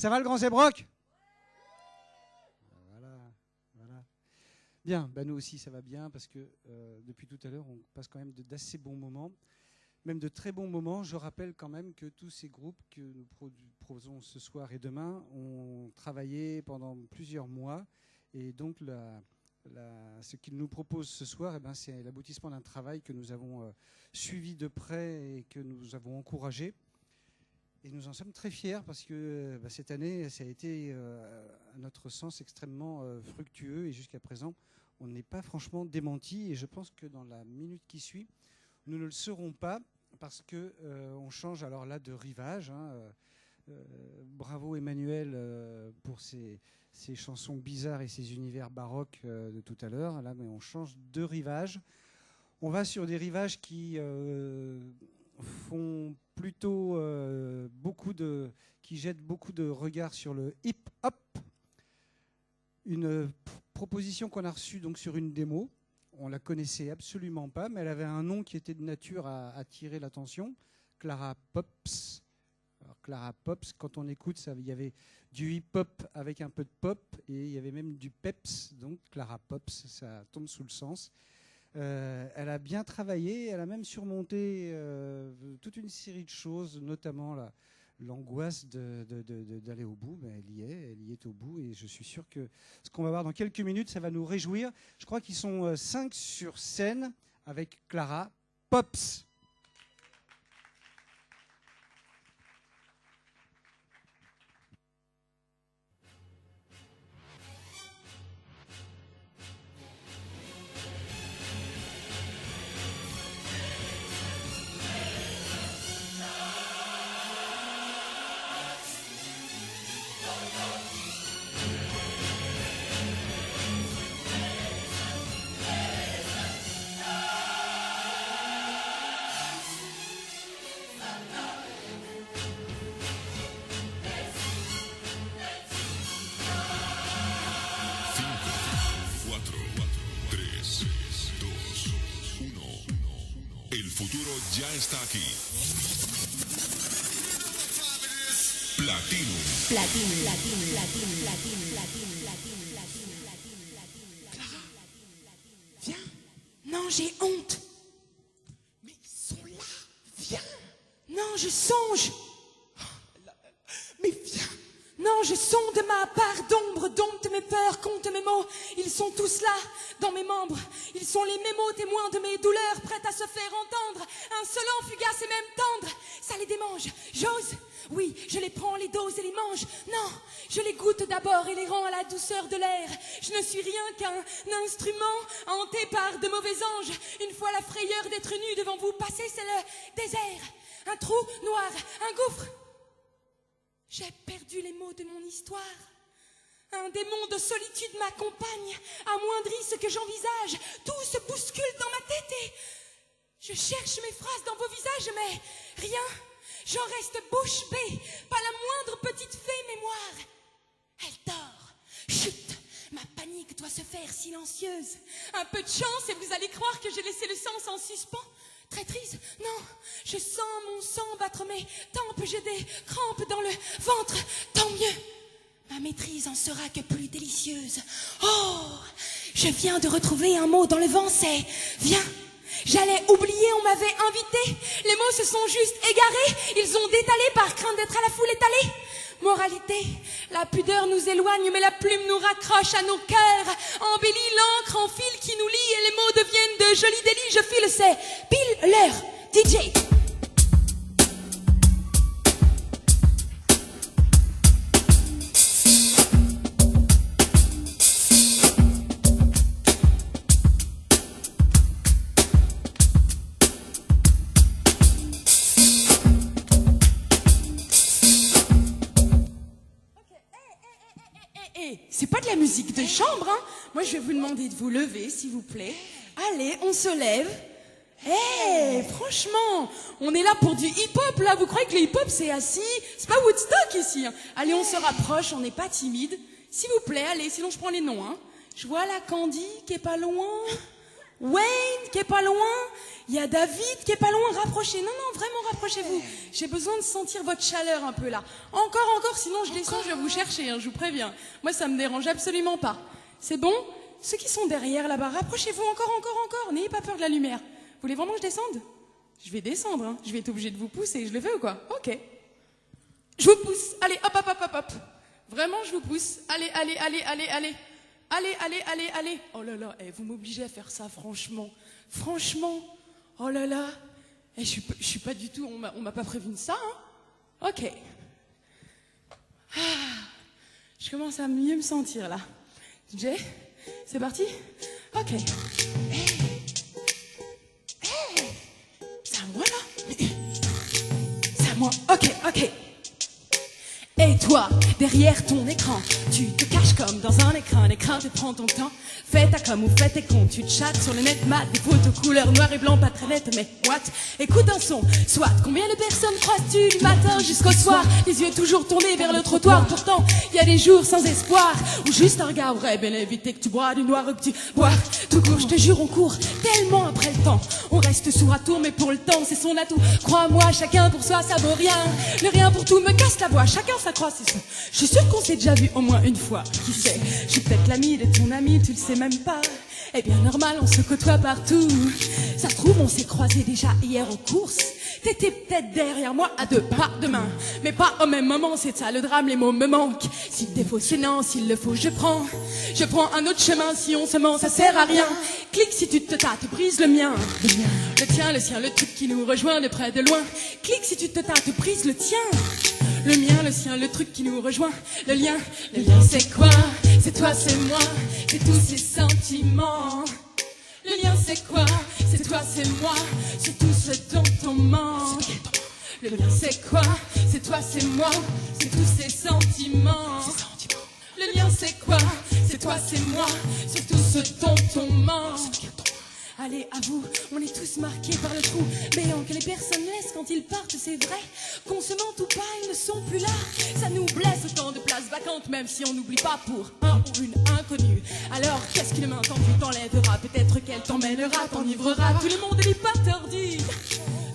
Ça va le Grand Zébrock? Voilà. Bien, bah nous aussi ça va bien parce que depuis tout à l'heure on passe quand même d'assez bons moments, même de très bons moments. Je rappelle quand même que tous ces groupes que nous proposons ce soir et demain ont travaillé pendant plusieurs mois et donc ce qu'ils nous proposent ce soir, c'est l'aboutissement d'un travail que nous avons suivi de près et que nous avons encouragé. Et nous en sommes très fiers parce que cette année, ça a été, à notre sens, extrêmement fructueux. Et jusqu'à présent, on n'est pas franchement démenti. Et je pense que dans la minute qui suit, nous ne le serons pas parce qu'on change alors là de rivage. Bravo Emmanuel pour ces chansons bizarres et ces univers baroques de tout à l'heure. Là, mais on change de rivage. On va sur des rivages qui font plutôt qui jettent beaucoup de regards sur le hip-hop. Une proposition qu'on a reçue donc sur une démo. On la connaissait absolument pas, mais elle avait un nom qui était de nature à attirer l'attention. Clara Pops. Alors, Clara Pops, quand on écoute, il y avait du hip-hop avec un peu de pop et il y avait même du peps, donc Clara Pops, ça tombe sous le sens. Elle a bien travaillé, elle a même surmonté toute une série de choses, notamment l'angoisse d'aller au bout. Mais elle y est au bout et je suis sûr que ce qu'on va voir dans quelques minutes, ça va nous réjouir. Je crois qu'ils sont 5 sur scène avec Clara Pops. Ya está aquí. Platinum. Clara, viens. Non, j'ai honte. Mais ils sont là. Viens. Non, je songe. Mais viens. Non, je sonde ma part d'ombre, dompte mes peurs, compte mes mots. Ils sont tous là, dans mes membres. Ils sont les mémos témoins de mes douleurs, prêts à se faire entendre. Insolents, fugaces et même tendres. Ça les démange. J'ose. Oui, je les prends, les doses et les mange. Non, je les goûte d'abord et les rends à la douceur de l'air. Je ne suis rien qu'un instrument hanté par de mauvais anges. Une fois la frayeur d'être nu devant vous passé, c'est le désert. Un trou noir, un gouffre. J'ai perdu les mots de mon histoire. Un démon de solitude m'accompagne, amoindrit ce que j'envisage. Tout se bouscule dans ma tête et je cherche mes phrases dans vos visages, mais rien. J'en reste bouche bée, pas la moindre petite fée mémoire. Elle dort. Chut, ma panique doit se faire silencieuse. Un peu de chance et vous allez croire que j'ai laissé le sens en suspens. Traîtrise, non, je sens mon sang battre mes tempes, j'ai des crampes dans le ventre, tant mieux. Ma maîtrise en sera que plus délicieuse. Oh, je viens de retrouver un mot dans le vent, c'est viens. J'allais oublier, on m'avait invité. Les mots se sont juste égarés. Ils ont détalé par crainte d'être à la foule étalée. Moralité, la pudeur nous éloigne, mais la plume nous raccroche à nos cœurs. Embellit l'encre en fil qui nous lie et les mots deviennent de jolis délits. Je file, c'est pile l'heure. DJ. C'est pas de la musique de chambre, hein. Moi, je vais vous demander de vous lever, s'il vous plaît. Allez, on se lève. Franchement, on est là pour du hip-hop, là. Vous croyez que le hip-hop, c'est assis? C'est pas Woodstock, ici, hein. Allez, on se rapproche, on n'est pas timide. S'il vous plaît, allez, sinon je prends les noms, hein. Je vois la Candy qui est pas loin. Wayne qui est pas loin. Il y a David qui est pas loin. Rapprochez. Non, vraiment, rapprochez-vous. J'ai besoin de sentir votre chaleur un peu là. Encore, sinon je descends, je vais vous chercher, hein, je vous préviens. Moi, ça me dérange absolument pas. C'est bon? Ceux qui sont derrière là-bas, rapprochez-vous encore. N'ayez pas peur de la lumière. Vous voulez vraiment que je descende? Je vais descendre, hein. Je vais être obligée de vous pousser. Je le fais ou quoi? Ok. Je vous pousse. Allez, hop. Vraiment, je vous pousse. Allez. Allez. Oh là là, vous m'obligez à faire ça, franchement. Oh là là. Je suis pas du tout... On m'a pas prévenu de ça, hein. Ok. Je commence à mieux me sentir, là. DJ, c'est parti? Ok. C'est à moi, là? C'est à moi. Ok. Et toi, derrière ton écran, tu te caches comme dans un écran te prend ton temps. Fais ta com ou fais tes comptes, tu te chattes sur le net, mat, des photos couleur noir et blanc, pas très net, mais what? Écoute un son, soit combien de personnes croises-tu du matin jusqu'au soir, les yeux toujours tournés vers le trottoir, pourtant, il y a des jours sans espoir, ou juste un regard aurait bien évité que tu bois du noir ou que tu bois tout court, je te jure, on court tellement après le temps, on reste sourd à tour, mais pour le temps, c'est son atout, crois-moi, chacun pour soi, ça vaut rien, le rien pour tout me casse la voix, chacun sa croix, c'est ça. Je suis sûre qu'on s'est déjà vu au moins une fois, qui sait, je suis peut-être l'ami de ton ami, tu le sais même pas. Eh bien normal, on se côtoie partout. Ça se trouve, on s'est croisés déjà hier en course. T'étais peut-être derrière moi à 2 pas de main, mais pas au même moment, c'est ça le drame, les mots me manquent. Si le défaut c'est non, s'il le faut je prends un autre chemin, si on se ment ça sert à rien. Clique si tu te tâtes, brise le mien. Le tien, le sien, le truc qui nous rejoint de près de loin. Clique si tu te tâtes, brise le tien. Le mien, le sien, le truc qui nous rejoint. Le lien c'est quoi? C'est toi, c'est moi, c'est tous ces sentiments. Le lien c'est quoi? C'est toi, c'est moi, c'est tout ce dont on manque. Le lien c'est quoi? C'est toi, c'est moi, c'est tous ces sentiments. Le lien c'est quoi? C'est toi, c'est moi, c'est tout ce dont on manque. Allez, à vous, on est tous marqués par le trou béant que les personnes laissent quand ils partent, c'est vrai. Qu'on se mente ou pas, ils ne sont plus là. Ça nous blesse autant de places vacantes, même si on n'oublie pas pour un ou une inconnue. Alors, qu'est-ce qu'une main tendue t'enlèvera? Peut-être qu'elle t'emmènera, t'enivrera. Tout le monde n'est pas tordu.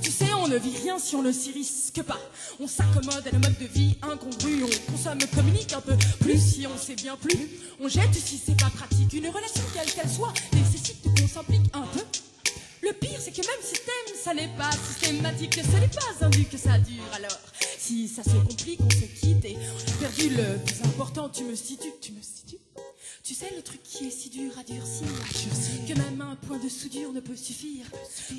Tu sais, on ne vit rien si on ne s'y risque pas. On s'accommode à nos modes de vie incongrus. On consomme, communique un peu plus si on sait bien plus. On jette si c'est pas pratique. Une relation quelle qu'elle soit nécessite qu'on s'implique un peu. Le pire c'est que même si t'aimes, ça n'est pas systématique, que ce n'est pas indu que ça dure. Alors, si ça se complique, on se quitte et perdu le plus important, tu me situes. Tu sais le truc qui est si dur à durcir, que même un point de soudure ne peut suffire.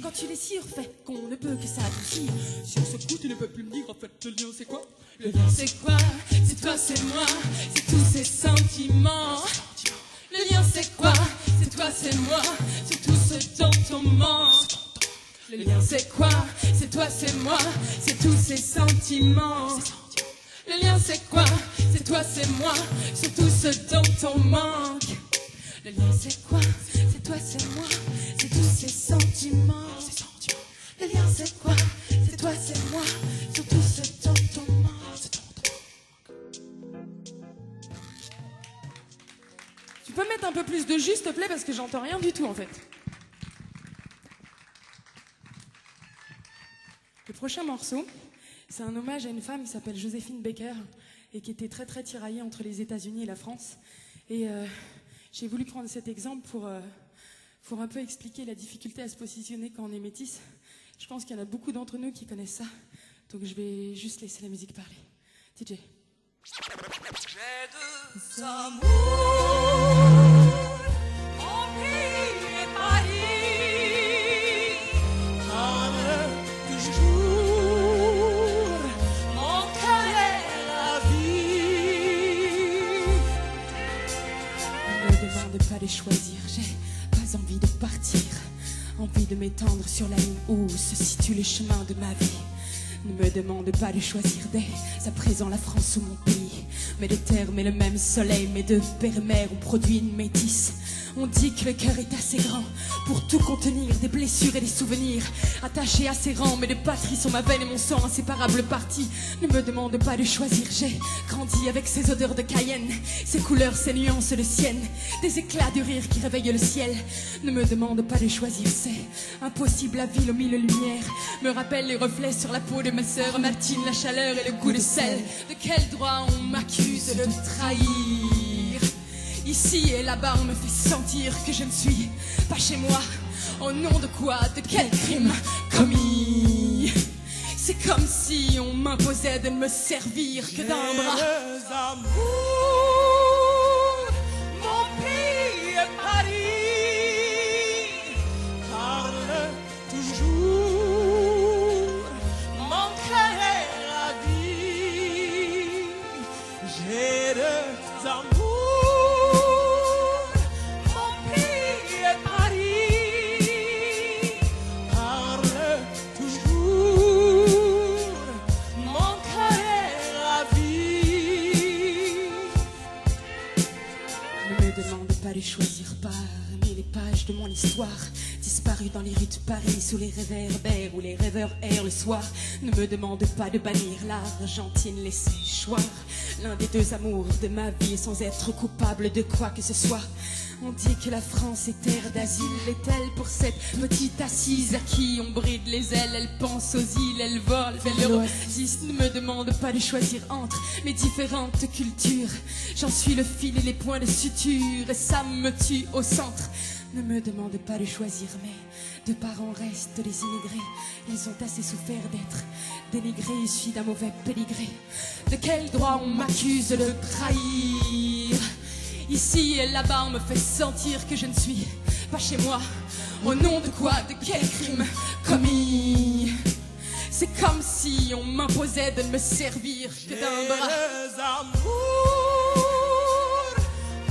Quand tu les surfais, qu'on ne peut que s'adoucir. Si on se fout, tu ne peux plus me dire en fait le lien c'est quoi? Le lien c'est quoi? C'est toi, c'est moi, c'est tous ces sentiments. Le lien c'est quoi? C'est toi, c'est moi, c'est tout ce dont on manque. Le lien c'est quoi? C'est toi, c'est moi, c'est tous ces sentiments. Le lien c'est quoi? C'est toi, c'est moi, c'est tout ce dont on manque. Le lien c'est quoi? C'est toi, c'est moi, c'est tous ces sentiments. Le lien c'est quoi? C'est toi, c'est moi, c'est tout ce dont on manque. Tu peux mettre un peu plus de jus, s'il te plaît, parce que j'entends rien du tout, en fait. Le prochain morceau, c'est un hommage à une femme qui s'appelle Joséphine Baker et qui était très très tiraillée entre les États-Unis et la France. Et j'ai voulu prendre cet exemple pour un peu expliquer la difficulté à se positionner quand on est métisse. Je pense qu'il y en a beaucoup d'entre nous qui connaissent ça. Donc je vais juste laisser la musique parler. DJ. J'ai de amour empli et Paris, comme toujours mon cœur est la vie. Ne me demande pas de choisir, j'ai pas envie de partir, envie de m'étendre sur la ligne où se situe le chemin de ma vie. Ne me demande pas de choisir dès à présent la France ou mon pays. Mais de terre, mais le même soleil, mes deux pères et mères ont produit une métisse. On dit que le cœur est assez grand pour tout contenir, des blessures et des souvenirs attachés à ses rangs, mais les batteries sont ma veine et mon sang, inséparable partie. Ne me demande pas de choisir, j'ai grandi avec ces odeurs de Cayenne, ces couleurs, ces nuances de sienne, des éclats de rire qui réveillent le ciel. Ne me demande pas de choisir, c'est impossible. La ville aux mille lumières me rappelle les reflets sur la peau de ma sœur Martine, la chaleur et le goût de sel. De quel droit on m'accuse de trahir? Ici et là-bas on me fait sentir que je ne suis pas chez moi. Au nom de quoi? De quel crime commis? C'est comme si on m'imposait de ne me servir que d'un bras. Amour, mon pays est Paris, parle toujours, mon cœur est ravi. J'ai des amours, mon pays est Paris, parle toujours, mon cœur est ravi. Ne me demande pas de choisir parmi les pages de mon histoire, disparues dans les rues de Paris sous les réverbères où les rêveurs errent le soir. Ne me demande pas de bannir l'Argentine, les séchoirs, l'un des deux amours de ma vie sans être coupable de quoi que ce soit. On dit que la France est terre d'asile, est-elle pour cette petite assise à qui on bride les ailes? Elle pense aux îles, elle vole vers l'Eurasiste. Ne me demande pas de choisir entre mes différentes cultures, j'en suis le fil et les points de suture, et ça me tue au centre. Ne me demande pas de choisir, mais de parents restent des immigrés. Ils ont assez souffert d'être dénigrés, issus d'un mauvais pédigré. De quel droit on m'accuse de trahir? Ici et là-bas on me fait sentir que je ne suis pas chez moi. Au nom de quoi? De quel crime commis? C'est comme si on m'imposait de ne me servir que d'un bras. Des amours,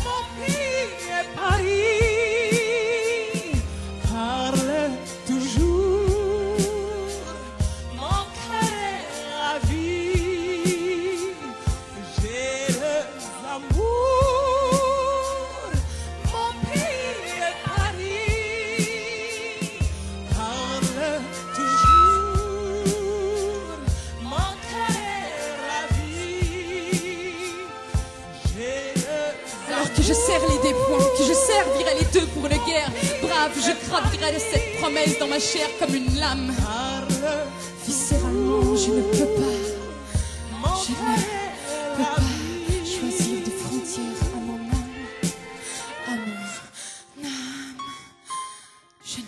mon pays est Paris, parle toujours, mon cœur est ravi. J'ai des amours, mon pays est Paris, parle toujours, mon cœur est ravi. J'ai des Alors que je serre les deux poings, que je servirai les deux pour une guerre, brave, je gravirai de cette promesse dans ma chair comme une lame. parle, Viscéralement, je ne peux pas, mon je cœur ne est peux pas ravi. choisir de frontières à mon âme, à mon âme. Je ne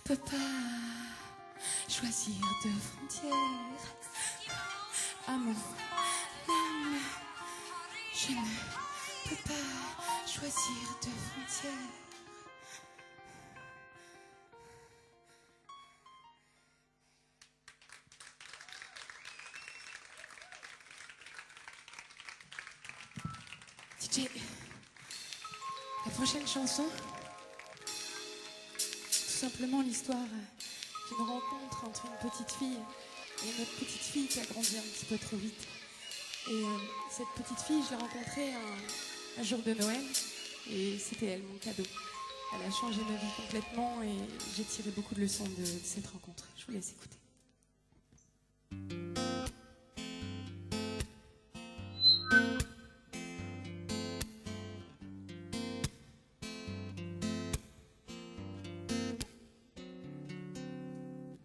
peux pas choisir de frontières à mon âme. Je ne peux pas choisir de frontières. DJ, la prochaine chanson, tout simplement l'histoire d'une rencontre entre une petite fille et une autre petite fille qui a grandi un petit peu trop vite. Et cette petite fille, je l'ai rencontrée un jour de Noël et c'était elle, mon cadeau. Elle a changé ma vie complètement et j'ai tiré beaucoup de leçons de cette rencontre. Je vous laisse écouter.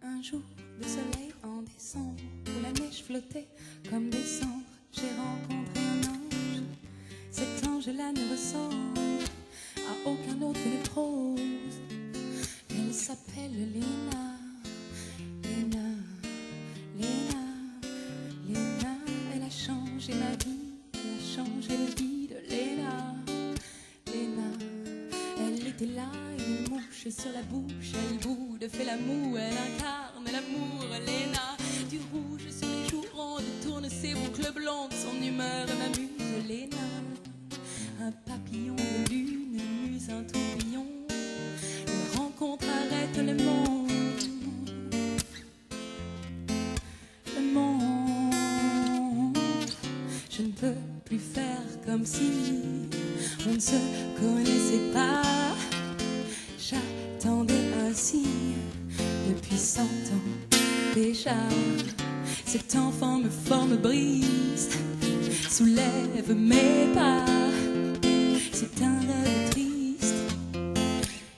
Un jour de soleil en décembre, où la neige flottait comme des cendres, j'ai rencontré un ange. Cet ange-là ne ressemble à aucun autre de prose. Elle s'appelle Léna, Léna, Léna, Léna. Elle a changé ma vie, elle a changé la vie de Léna, Léna. Elle était là, une mouche sur la bouche, elle boude, fait l'amour, elle incarne l'amour, Léna. Du rouge sur les joues rondes, tourne ses boucles blondes, son humeur m'amuse, Léna. Un papillon de lune, une muse, un tourbillon, une rencontre arrête le monde. Le monde, je ne peux plus faire comme si on ne se connaissait pas. J'attendais un signe depuis 100 ans déjà. Cet enfant me forme, brise, soulève mes pas. C'est un rêve triste,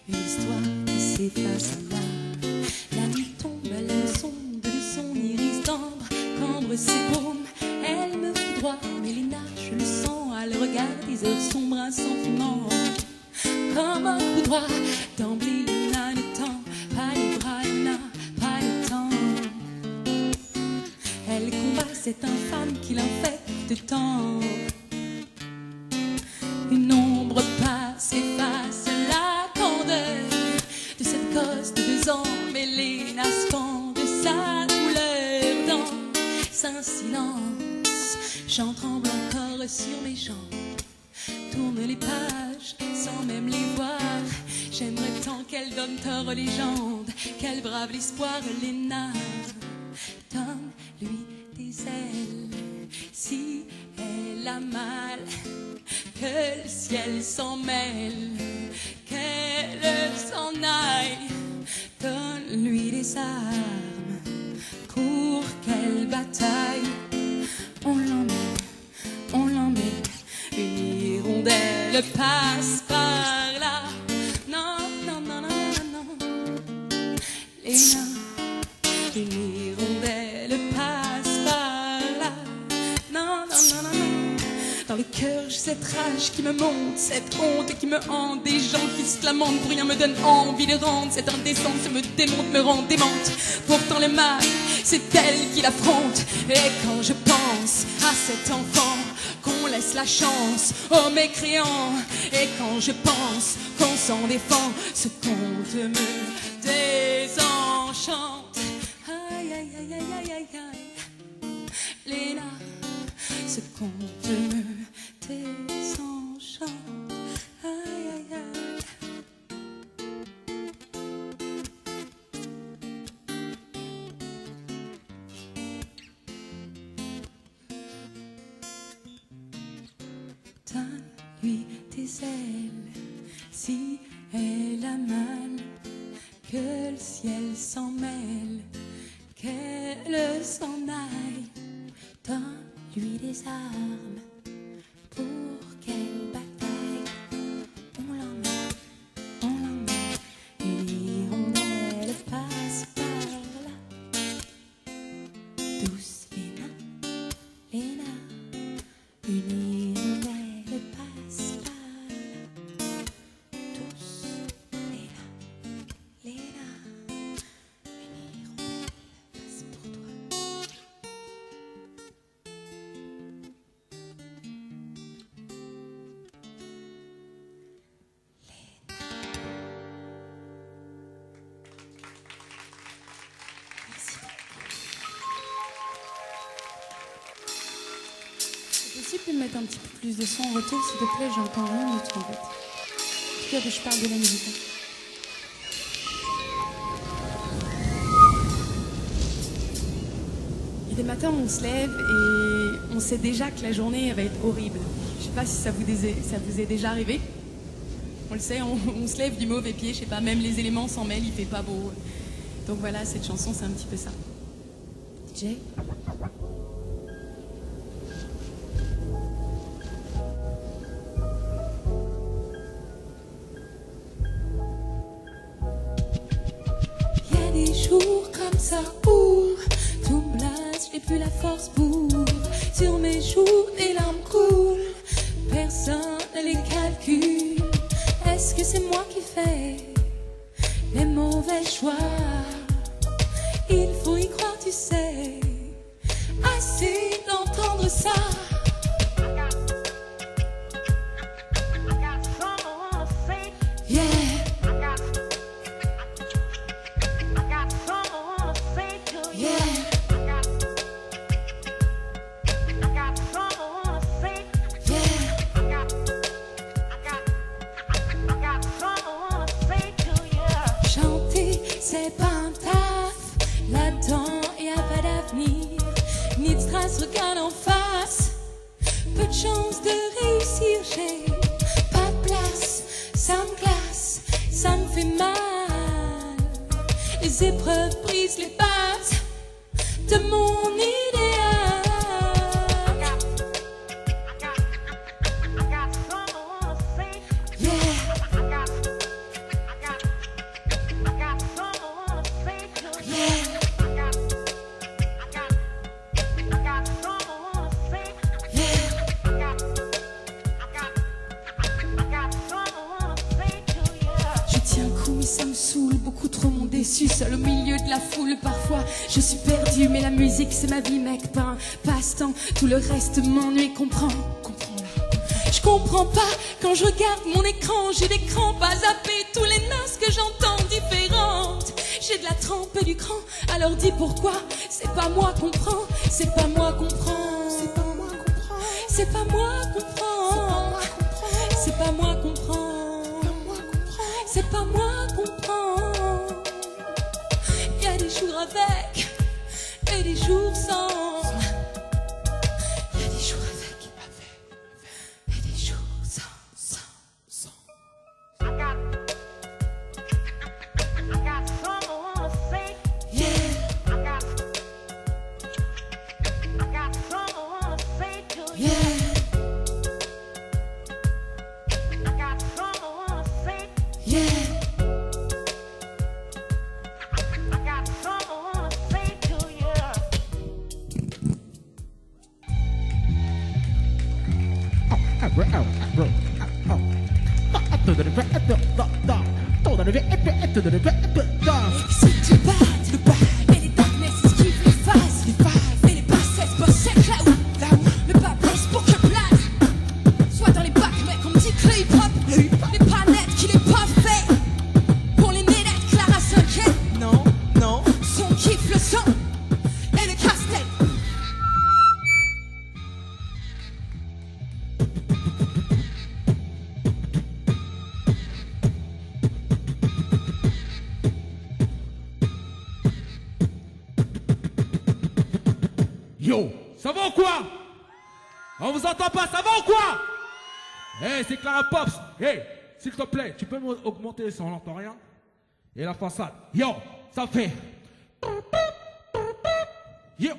une histoire qui s'efface là. La nuit tombe, elle me sonde de son iris d'ambre, cambre ses paumes, elle me foudroie. Mais les nages, je le sens, à le regard des heures sombres, un sentiment comme un coup droit. D'emblée, il n'a le temps, pas les bras, il n'a pas le temps. Elle combat cette infâme qui l'infecte tant. Une ombre passe, efface la candeur de cette gosse de 2 ans, mêlée nasquant de sa douleur dans un silence. J'en tremble encore sur mes jambes, tourne les pages sans même les voir. J'aimerais tant qu'elle donne tort aux légendes, qu'elle brave l'espoir, Léna. Donne-lui des ailes, si elle a mal, que le ciel s'en mêle, qu'elle s'en aille. Donne-lui des armes, cours qu'elle bataille. On l'emmène, une hirondelle passe par là. Non, non, non, non, non. Léna, une hirondelle passe par là. Non, non, non, non, non. Dans le cœur, j'ai cette rage qui me monte, cette honte qui me hante. Des gens qui se lamentent pour rien me donnent envie de rendre. Cette indécence me démonte, me rend démente. Pourtant le mal, c'est elle qui l'affronte. Et quand je pense à cet enfant qu'on laisse la chance aux mécréants, et quand je pense qu'on s'en défend, ce conte me désenchante. Aïe, aïe, aïe, aïe, aïe, aïe, aïe. Léna, ce conte me désenchante. Aïe, aïe, aïe. Donne-lui tes ailes, si elle a mal, que le ciel s'en mêle, qu'elle s'en aille. Donne-lui des armes pour qu'elle bataille. On l'emmène, une hirondelle passe par là. Douce Léna, Léna, une hirondelle passe par là. Douce Léna, Léna, une hirondelle passe pour toi. C'est possible de mettre un petit peu plus de son en retour, s'il te plaît, j'entends rien du tout en fait. En tout cas, je parle de la musique. Et des matins, on se lève et on sait déjà que la journée elle va être horrible. Je sais pas si ça vous est déjà arrivé. On le sait, on se lève du mauvais pied, je sais pas, même les éléments s'en mêlent, il fait pas beau. Donc voilà, cette chanson, c'est un petit peu ça. DJ ? Il y a des jours comme ça où tout me lasse, j'ai plus la force pour. Sur mes joues, des larmes coulent, personne ne les calcule. Est-ce que c'est moi qui fais les mauvais choix? Il faut y croire, tu sais. Assez d'entendre ça. Yeah. Yeah. Chanter, c'est pas un taf. Là-dedans, y a pas d'avenir. Ni de strass, regarde en face. épreuves brisent les bases de mon idéal. Ça me saoule, beaucoup trop m'ont déçu. Seul au milieu de la foule, parfois je suis perdue. Mais la musique c'est ma vie mec, pas un passe-temps. Tout le reste m'ennuie, comprends là. Je comprends pas quand je regarde mon écran. J'ai des crampes à zapper, tous les notes que j'entends différentes. J'ai de la trempe et du cran, alors dis pourquoi. C'est pas moi qu'on prend, c'est pas moi qu'on prend. C'est pas moi qu'on prend, c'est pas moi qu'on prend. C'est pas moi qu'on prend. C'est pas moi qu'on prend. Il y a des jours avec et des jours sans. Il y a des jours avec et des jours sans. I got something I wanna say. Yeah. I got something I wanna say to you. Yeah. Et les darkness esquivent les phases. Et les bassesses bossent là où le bas blesse pour que je plane. Soit dans les bacs, mec, on me dit que le hip-hop, les panettes qu'il est pas fait. Pour les nénettes, Clara s'inquiète. Non, son kiff le sang et le casse-tête. Yo, ça va ou quoi? On vous entend pas, ça va ou quoi? Hey, c'est Clara Pops. Hey, s'il te plaît, tu peux m'augmenter si on n'entend rien? Et la façade. Yo, ça fait. Yo.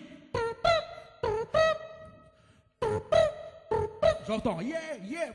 J'entends. Yeah, yeah.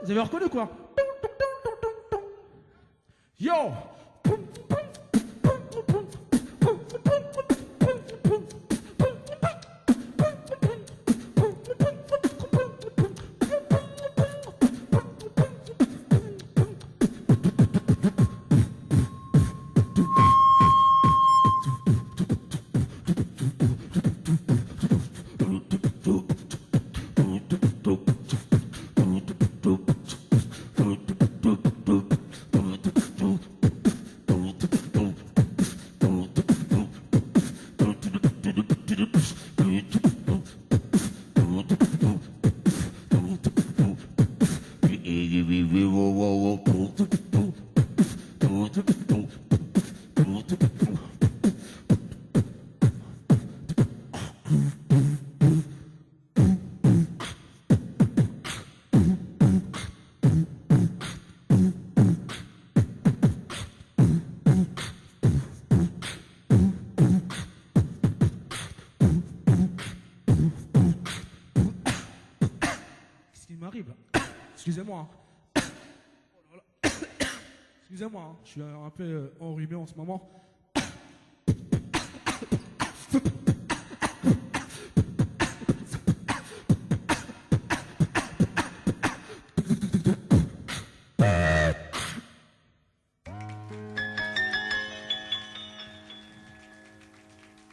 Vous avez reconnu quoi? Yo! Excusez-moi. Excusez-moi, je suis un peu enrhumé en ce moment.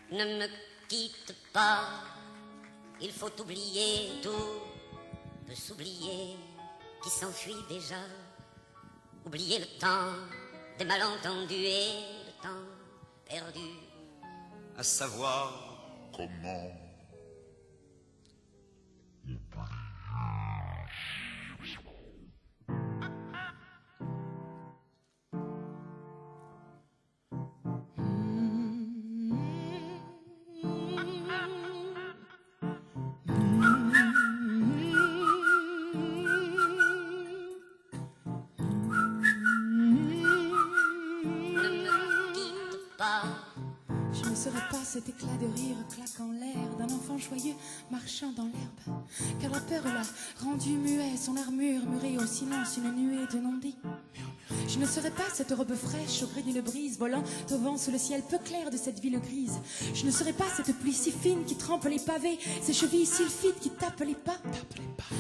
Ne me quitte pas, il faut oublier tout, peut s'oublier qui s'enfuit déjà. Oublier le temps des malentendus et le temps perdu. À savoir comment. Je ne serai pas cet éclat de rire claquant l'air d'un enfant joyeux marchant dans l'herbe, car la peur l'a rendu muet, son armure murée au silence une nuée de non-dits. Je ne serai pas cette robe fraîche au gré d'une brise volant au vent sous le ciel peu clair de cette ville grise. Je ne serai pas cette pluie si fine qui trempe les pavés, ces chevilles sulfides qui tapent les pas.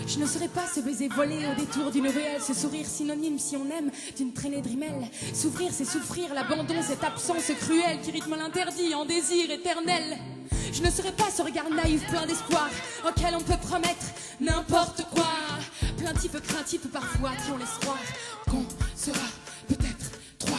Je ne serai pas ce baiser volé au détour d'une ruelle, ce sourire synonyme si on aime d'une traînée de rimel. S'ouvrir c'est souffrir l'abandon, cette absence cruelle qui rythme l'interdit en désir éternel. Je ne serai pas ce regard naïf plein d'espoir auquel on peut promettre n'importe quoi. Plaintif, craintif parfois qui ont l'espoir qu'on sera peut-être trois.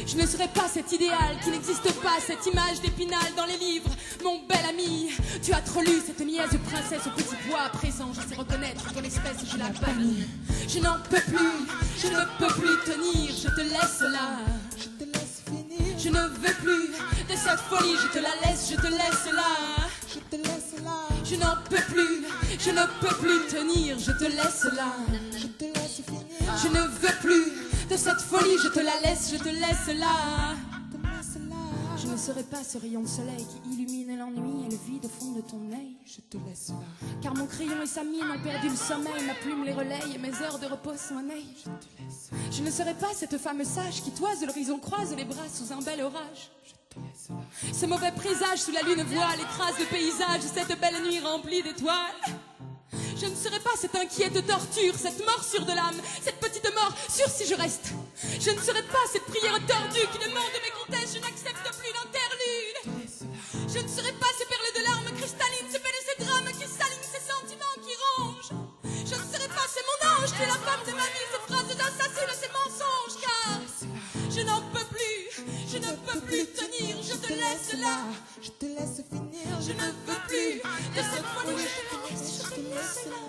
Je ne serai pas cet idéal qui n'existe pas, cette image d'Épinal dans les livres. Mon bel ami, tu as trop lu cette niaise princesse au petit pois. À présent, je sais reconnaître ton espèce, je la bannis. Je n'en peux plus, je ne peux plus tenir, je te laisse là. Je te laisse finir. Je ne veux plus de cette folie, je te la laisse, je te laisse là. Je te laisse là. Je n'en peux plus, je ne peux plus tenir, je te laisse là. Je te laisse finir. Je ne veux plus de cette folie, je te la laisse, je te laisse là. Je ne serai pas ce rayon de soleil qui illumine l'ennui et le vide au fond de ton œil. Je te laisse là. Car mon crayon et sa mine ont perdu le sommeil, ma plume les relaye et mes heures de repos sommeil. Je te laisse. Je ne serai pas cette femme sage qui toise l'horizon, croise les bras sous un bel orage. Je te laisse là. Ce mauvais présage sous la lune voile écrase le paysage, cette belle nuit remplie d'étoiles. Je ne serai pas cette inquiète torture, cette morsure de l'âme, cette petite mort sûre si je reste. Je ne serai pas cette prière tordue qui demande mes comtesses, je n'accepte plus l'interlude. Je ne serai pas ces perles de larmes cristallines, ces peines et ces drames qui s'alignent, ces sentiments qui rongent. Je ne serai pas, c'est mon ange, tu es la femme de ma vie, ces phrases assassines, ces mensonges, car je n'en peux plus, je ne peux plus tenir, je te laisse là. Je te laisse finir, je ne veux plus de cette folie, je te laisse là.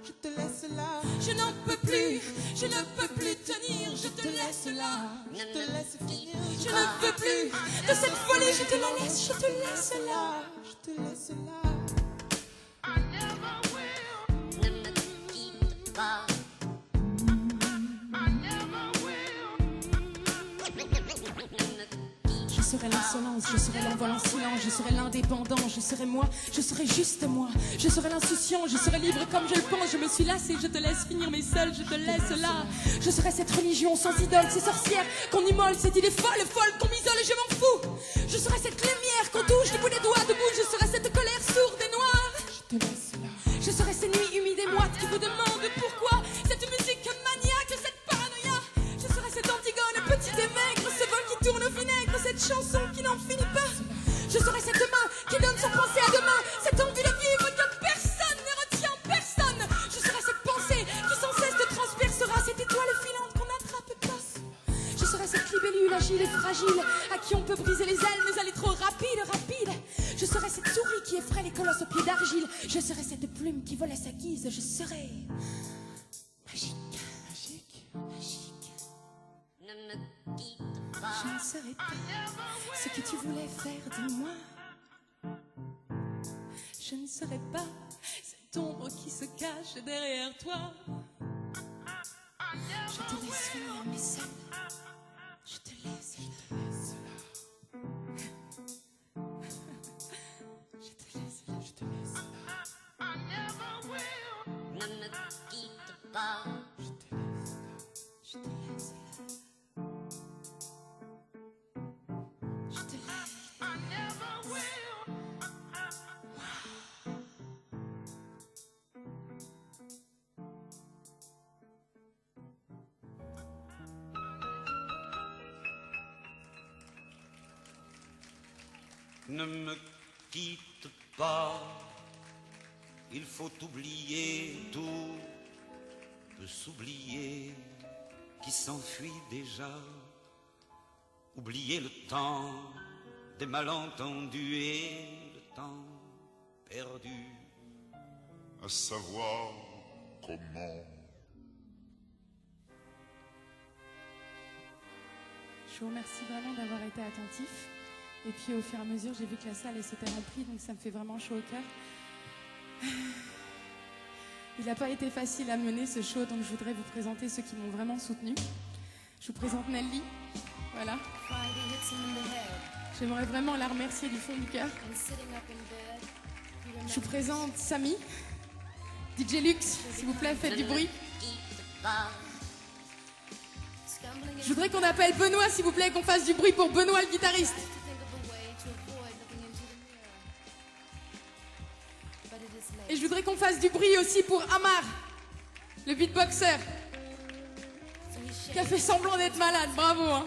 Je te laisse là. Je n'en peux plus, je ne peux plus tenir, je te laisse là. Je te laisse finir. Je ne veux plus de cette folie, je te la laisse, je te laisse là. Je te laisse là. Ne me quitte pas. Je serai l'insolence, je serai l'envol en silence, je serai l'indépendant, je serai moi, je serai juste moi. Je serai l'insouciant, je serai libre comme je le pense. Je me suis lassée, je te laisse finir, mais seule, je te laisse là. Je serai cette religion sans idole, ces sorcières qu'on immole, cette idée folle, folle qu'on m'isole et je m'en fous. Je serai cette lumière qu'on touche, le bout des doigts debout. Je serai cette colère sourde et noire. Je te laisse là. Je serai ces nuits humides et moites qui vous demandent pourquoi. Cette musique maniaque, cette paranoïa. Je serai cette Antigone petite et maigre, ce vol qui tourne au vinaigre, cette chanson qui n'en finit pas. Je serai cette main qui donne son pensée à demain, cette envie de vivre que personne ne retient, personne. Je serai cette pensée qui sans cesse te transpercera, cette étoile filante qu'on n'attrape pas. Je serai cette libellule agile et fragile à qui on peut briser les ailes, mais elle est trop rapide, rapide. Je serai cette souris qui effraie les colosses aux pieds d'argile. Je serai cette plume qui vole à sa guise. Je serai magique, magique, magique. Ne me quitte pas. Je ne serai pas ce que tu voulais faire de moi. Je ne serai pas cette ombre qui se cache derrière toi. Je te laisse finir, mais seule. Je te laisse là. Je te laisse là. Je te laisse là. Ne me quitte pas. Je te laisse là. Je te laisse là. Je te laisse. Ne me quitte pas, il faut oublier, tout peut s'oublier qui s'enfuit déjà. Oublier le temps des malentendus et le temps perdu. À savoir comment. Je vous remercie vraiment d'avoir été attentif. Et puis au fur et à mesure, j'ai vu que la salle elle s'était remplie, donc ça me fait vraiment chaud au cœur. Il n'a pas été facile à mener ce show, donc je voudrais vous présenter ceux qui m'ont vraiment soutenu. Je vous présente Nelly. Voilà. J'aimerais vraiment la remercier du fond du cœur. Je vous présente Samy. DJ Lux, s'il vous plaît, faites du bruit. Je voudrais qu'on appelle Benoît, s'il vous plaît, qu'on fasse du bruit pour Benoît, le guitariste. Et je voudrais qu'on fasse du bruit aussi pour Amar, le beatboxer, qui a fait semblant d'être malade. Bravo, hein.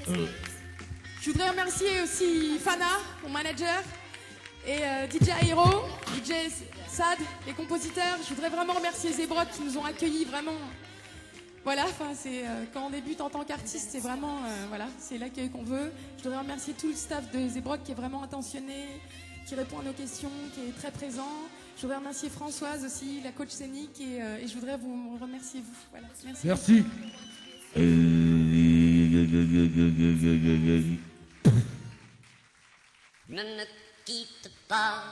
Je voudrais remercier aussi Fana, mon manager, et DJ Airo, DJ Sad, les compositeurs. Je voudrais vraiment remercier Zebrock qui nous ont accueillis vraiment. Voilà, enfin c'est quand on débute en tant qu'artiste, c'est vraiment voilà, c'est l'accueil qu'on veut. Je voudrais remercier tout le staff de Zebrock qui est vraiment attentionné, qui répond à nos questions, qui est très présent. Je voudrais remercier Françoise aussi, la coach scénique, et je voudrais vous remercier vous. Voilà, merci. Merci. Ne me quitte pas.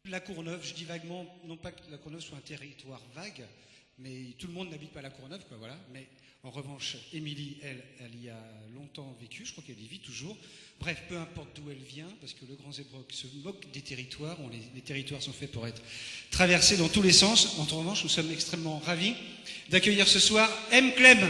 La Courneuve, je dis vaguement, non pas que la Courneuve soit un territoire vague, mais tout le monde n'habite pas la Courneuve, quoi, voilà. Mais en revanche, Émilie, elle y a longtemps vécu, je crois qu'elle y vit toujours. Bref, peu importe d'où elle vient, parce que le Grand Zebrock se moque des territoires. Les territoires sont faits pour être traversés dans tous les sens. En revanche, nous sommes extrêmement ravis d'accueillir ce soir M. Clem.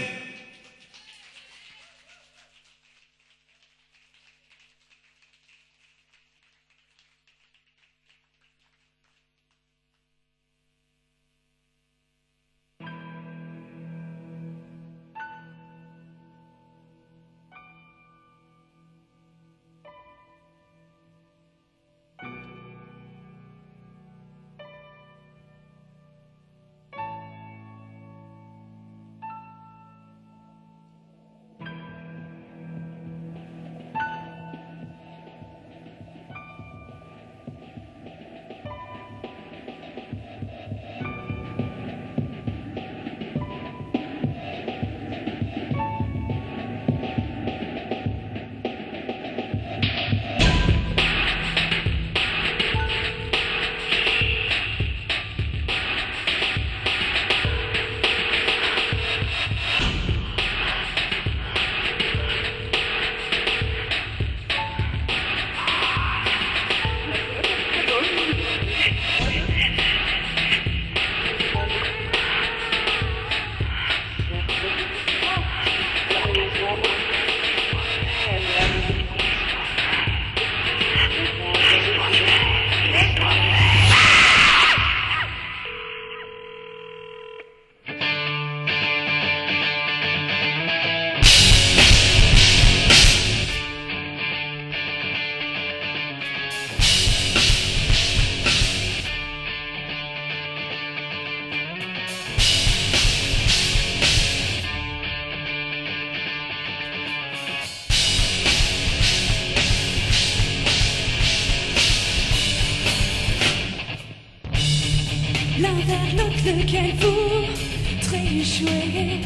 l'un vers l'autre, lequel voudrait jouer,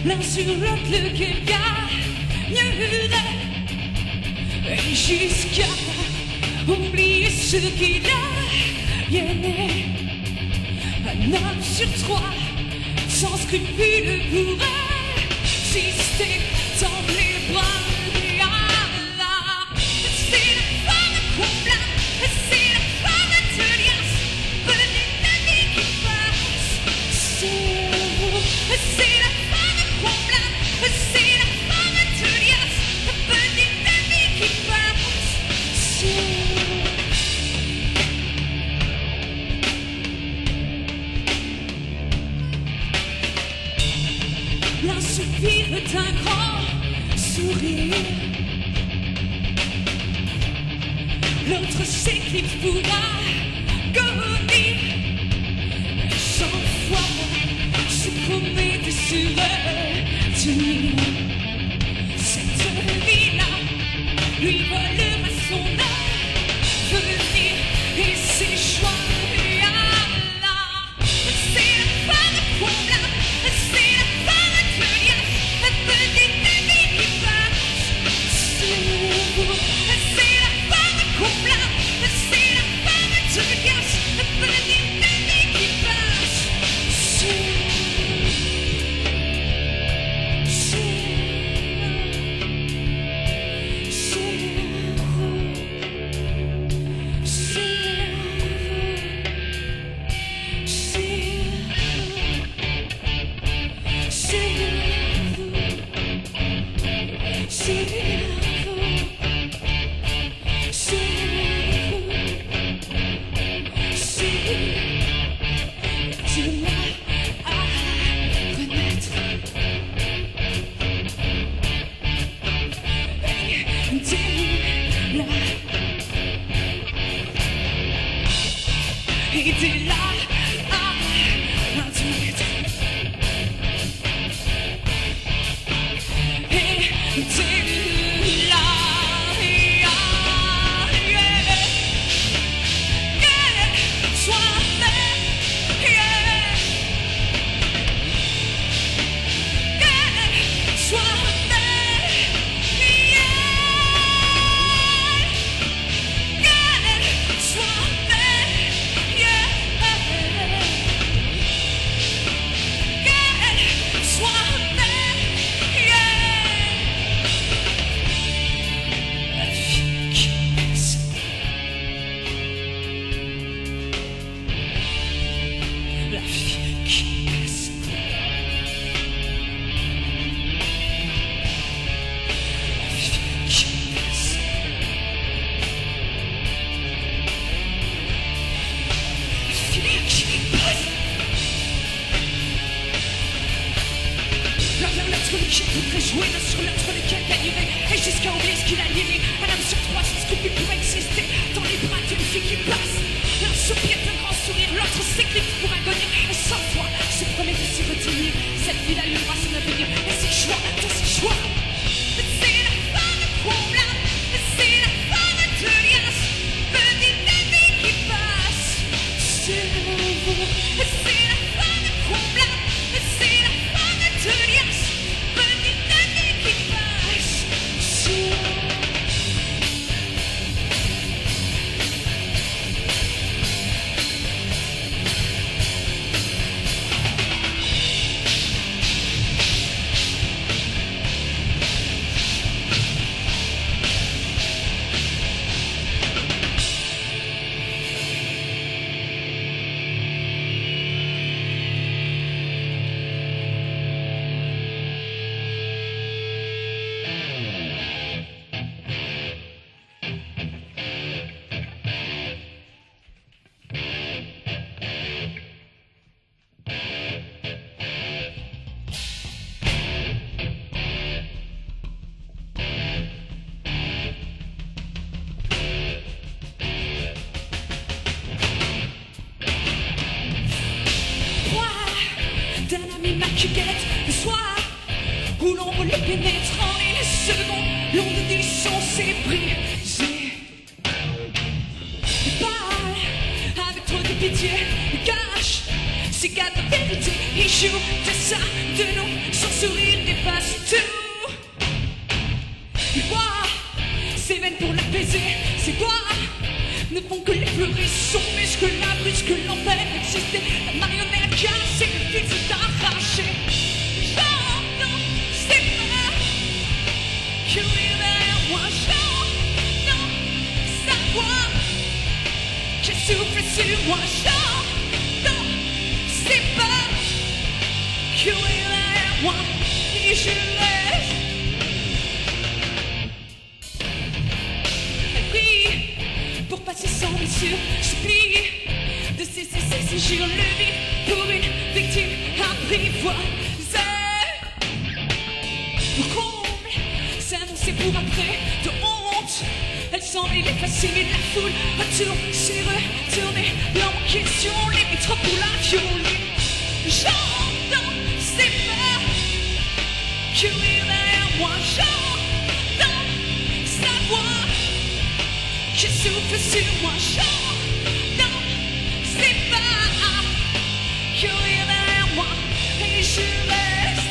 l'un sur l'autre, lequel gagnerait, et jusqu'à oublier ce qu'il a aimé. Un homme sur trois, sans scrupule, pourrait exister dans les bras de Allah. C'est la femme qu'on blâme, c'est la femme de Lias, venez soupir d'un grand sourire. L'autre s'éclipse pour agonie. 100 fois se promet de se retenir. Cette vie-là lui volera son avenir et ses choix. C'est la fin de Puebla, c'est la fin de Tulia, la petite amie qui passe sur vous. C'est la fin de Puebla, c'est la fin de Tulia, la petite amie qui passe sur vous. Et t'es là à admettre. Et t'es là, sois fait, sois qui voudrait jouer l'un sur l'autre lequel gagnerait. Et jusqu'à oublier ce qu'il a lié. Un homme sur trois, c'est ce qu'il pourrait exister dans les bras d'une fille qui passe. Un soupir d'un grand sourire, l'autre s'éclipse pour agonie. Et 100 fois se promet de s'y retenir. Cette vie-là lui aura son avenir et ses choix, tous ses choix. C'est la fin de Puebla, c'est la fin de Tulias, petite amie qui passe sur vous. C'est la fin de Puebla, c'est la fin de Tulias, petite amie qui passe sur vous. D'un ami maquillette, le soir où l'ombre le pénètre en une seconde, l'onde du son s'est brisée. Il parle avec trop de pitié, il cache ses quatre vérités, il joue de ça, de nous, son sourire dépasse tout. Il boit ses veines pour l'apaiser, ses doigts ne font que l'effleurer, son muscle la brusque l'empêche d'exister. La marionnette cassée, le fil s'est arraché. Chante, non, c'est pas que oui derrière moi. Chante, non, savoir que souffle sur moi. Chante, non, c'est pas que oui derrière moi. Et je reste. Elle prie pour passer sans blessure, supplie de cesser ses jure le vide pour une victime apprivoisée. pour après de honte. Elle semble effacer la foule, retourne, c'est retourné, l'homme en question, limite trop pour la violer. J'entends ses pas courir derrière moi, j'entends sa voix qui souffle sur moi, j'entends ses pas courir derrière moi et je reste.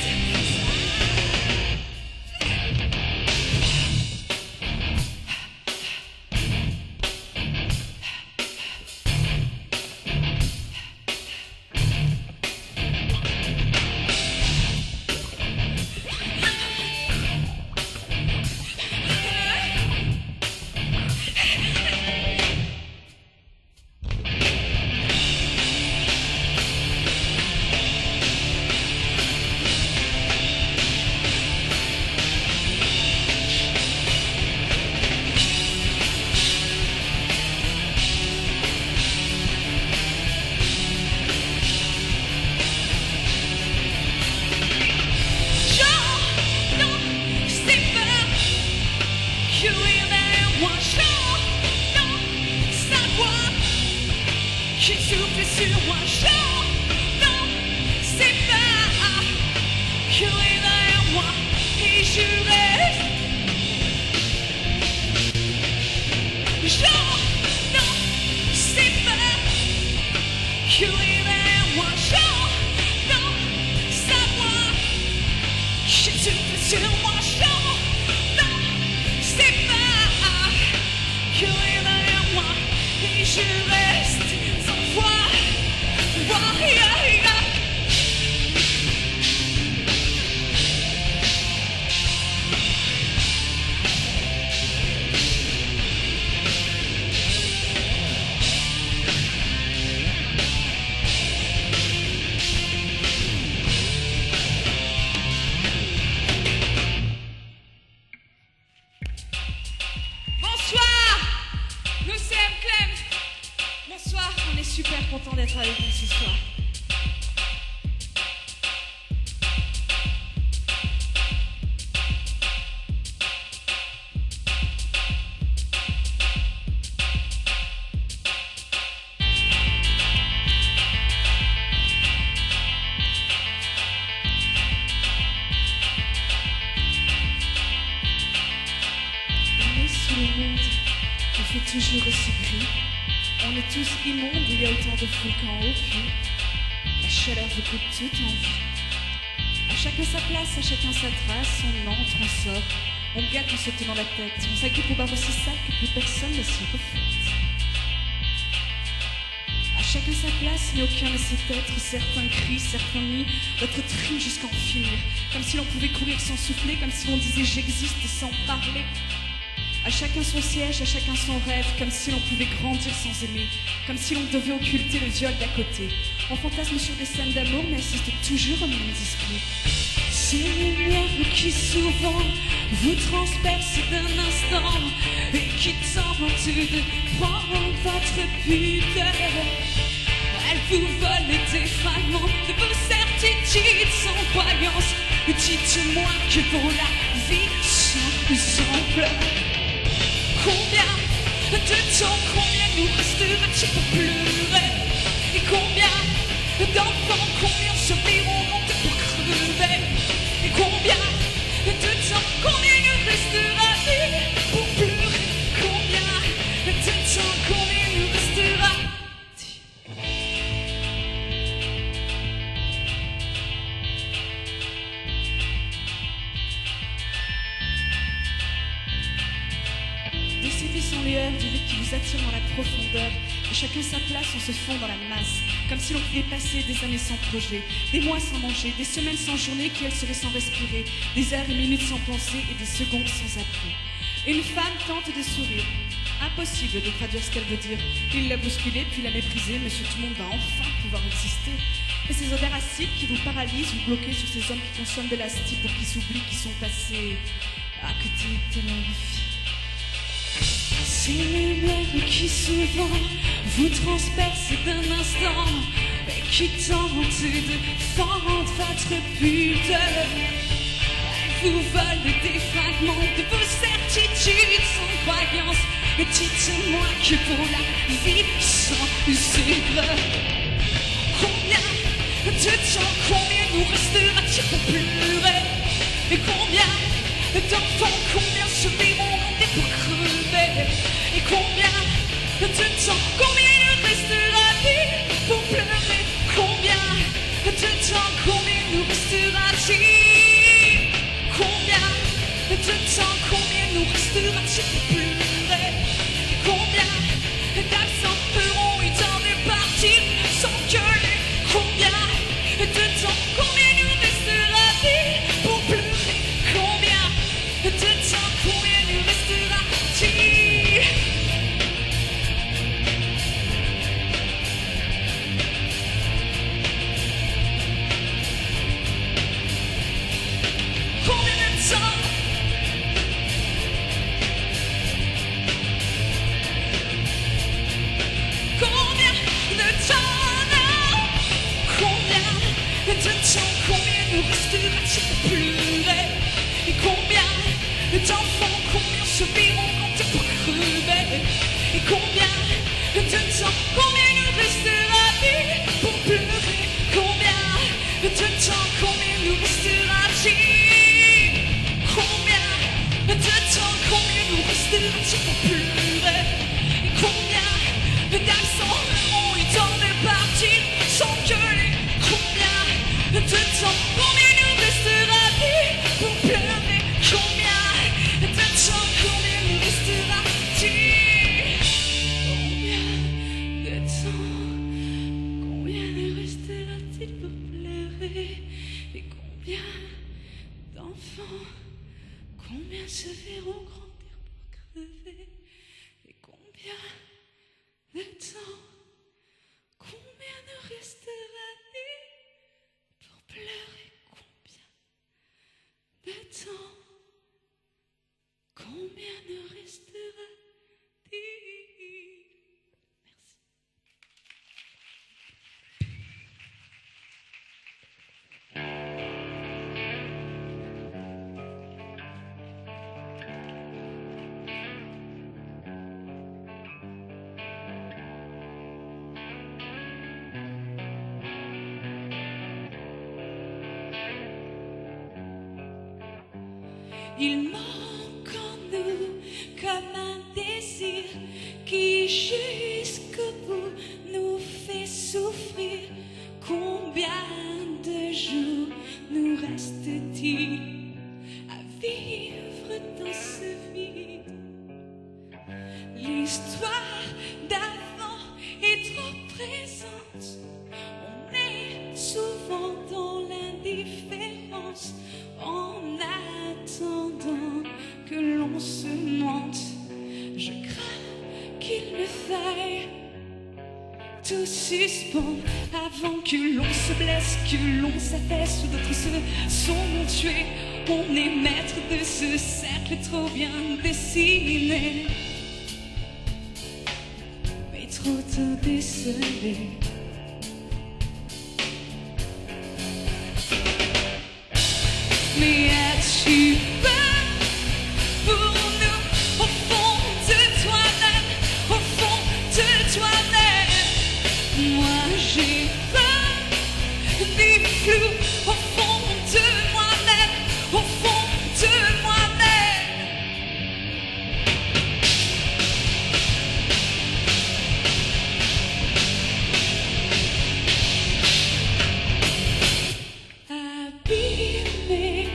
Toujours aussi gris, on est tous immondes, il y a autant de foule qu'en haut, puis la chaleur vous coupe toute envie. À chacun sa place, à chacun sa trace, on entre, on sort, on gâte en se tenant la tête, on s'agrippe au bar aussi sale que plus personne ne s'y reflète. À chacun sa place, mais aucun ne sait être, certains crient, certains nient, d'autres triment jusqu'à en finir, comme si l'on pouvait courir sans souffler, comme si l'on disait j'existe sans parler. À chacun son siège, à chacun son rêve, comme si l'on pouvait grandir sans aimer, comme si l'on devait occulter le viol d'à côté. On fantasme sur des scènes d'amour, mais assiste toujours au même discours. Ces lumières qui souvent vous transpercent d'un instant et qui tentent de prendre votre pudeur. Elles vous volent des fragments de vos certitudes sans croyance. Dites-moi que pour la vie sans pleurs. Combien de temps, combien nous restera-t-il pour pleurer? Et combien d'enfants, combien s'oublieront pour crever? Et combien de temps, combien nous restera-t-il pour pleurer? Combien de temps, combien nous restera-t-il? Du vide qui vous attire dans la profondeur. Et chacun sa place, on se fond dans la masse. Comme si l'on pouvait passer des années sans projet, des mois sans manger, des semaines sans journée qui elles seraient sans respirer, des heures et minutes sans penser et des secondes sans appui. Une femme tente de sourire. Impossible de traduire ce qu'elle veut dire. Il l'a bousculée, puis l'a méprisée. Monsieur tout le monde va enfin pouvoir exister. Et ces odeurs acides qui vous paralysent, vous bloquez sur ces hommes qui consomment de l'acide pour qu'ils s'oublient, qui sont passés à côté de leur vie. Ces lumières qui souvent vous transpercent d'un instant et qui tentent de fendre votre pudeur. Elles vous vole des fragments de vos certitudes sans croyance. Et dites-moi que pour la vie sans usure, combien de temps, combien nous restera-t-il pour pleurer? Et combien d'enfants, combien se verront rendés pour crever? Et combien de temps, combien nous restera-t-il pour pleurer? Combien de temps, combien nous restera-t-il? Combien de temps, combien nous restera-t-il pour pleurer? Et combien d'absents feront eu temps de partir sans gueuler? Combien de temps, combien nous restera-t-il pour pleurer? Combien de temps, combien nous restera-t-il? Combien de temps? Combien de temps? Combien de temps? Combien nous restera-t-il pour pleurer? Et combien d'enfants, combien se verront compter pour crever? Et combien de temps? Combien nous restera-t-il pour pleurer? Combien de temps? Combien nous restera-t-il? Combien de temps? Combien nous restera-t-il pour pleurer? Et combien d'absents ont eu temps de partir sans gueuler? Combien de temps? Combien nous restera-t-il pour pleurer? Combien de temps? Combien nous restera-t-il? Combien de temps? Combien nous restera-t-il pour pleurer? Et combien d'enfants? Combien se verront grandir pour crever? Et combien de temps? Combien nous restera-t-il pour pleurer? Combien de temps? Combien nous restera-t-il? Merci. Il manque en nous comme un désir qui jusqu'au bout nous fait souffrir. Combien de jours nous reste-t-il à vivre dans ce vide? L'histoire d'avant est trop présente. On est souvent dans l'indifférence en attendant que l'on se monte. Je crains qu'il ne faille tout suspendre avant que l'on se blesse, que l'on s'affaisse ou d'autres se sont tués. On est maître de ce cercle trop bien dessiné, mais trop tôt décelé. Mais as-tu peur pour nous, au fond de toi-même, au fond de toi-même? Moi j'ai peur du flou, au fond de moi-même, au fond de moi-même. Abîmé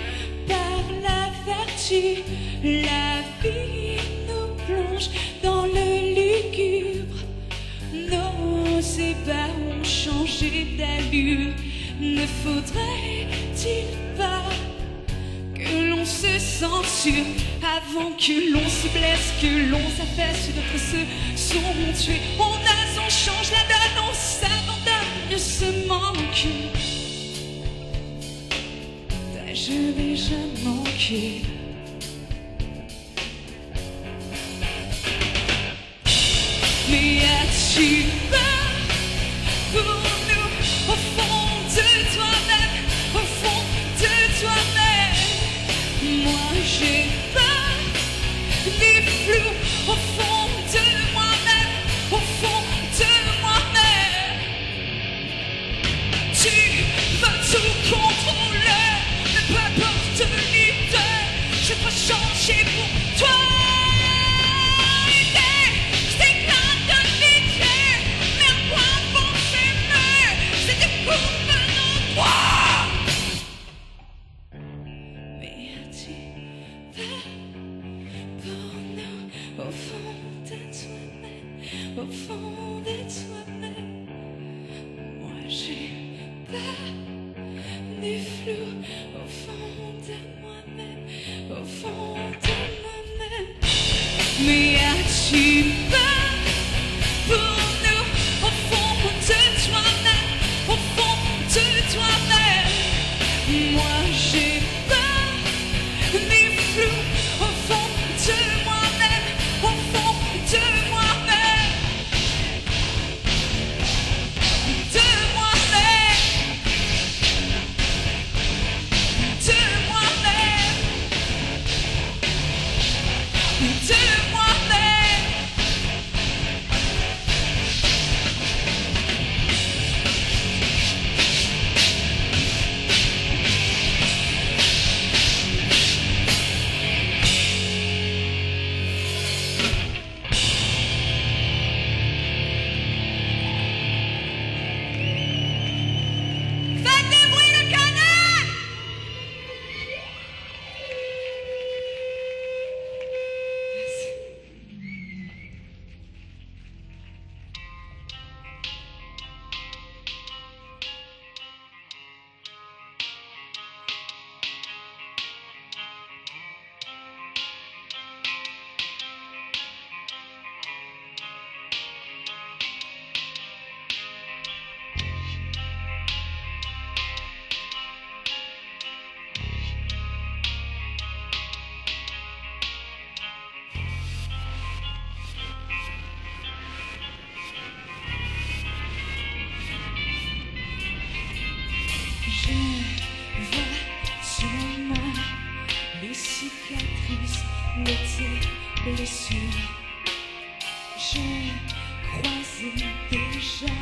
par la vertu, la vie nous plonge dans le lugubre. Nos ébats ont changé d'allure. Ne faudrait-il pas que l'on se censure avant que l'on se blesse, que l'on s'affaisse, d'autres se sont tués? On ose, on change la donne, on s'abandonne, mieux se manque. Je déjà manqué. Mais as-tu peur pour nous, au fond de toi-même, au fond de toi-même? des flous au fond de moi-même, au fond de moi-même. Mais as-tu peur pour nous, au fond de toi-même, au fond de toi-même? Moi j'ai peur des flous au fond de moi-même, au fond de moi-même. Cicatrices de tes blessures. J'ai croisé déjà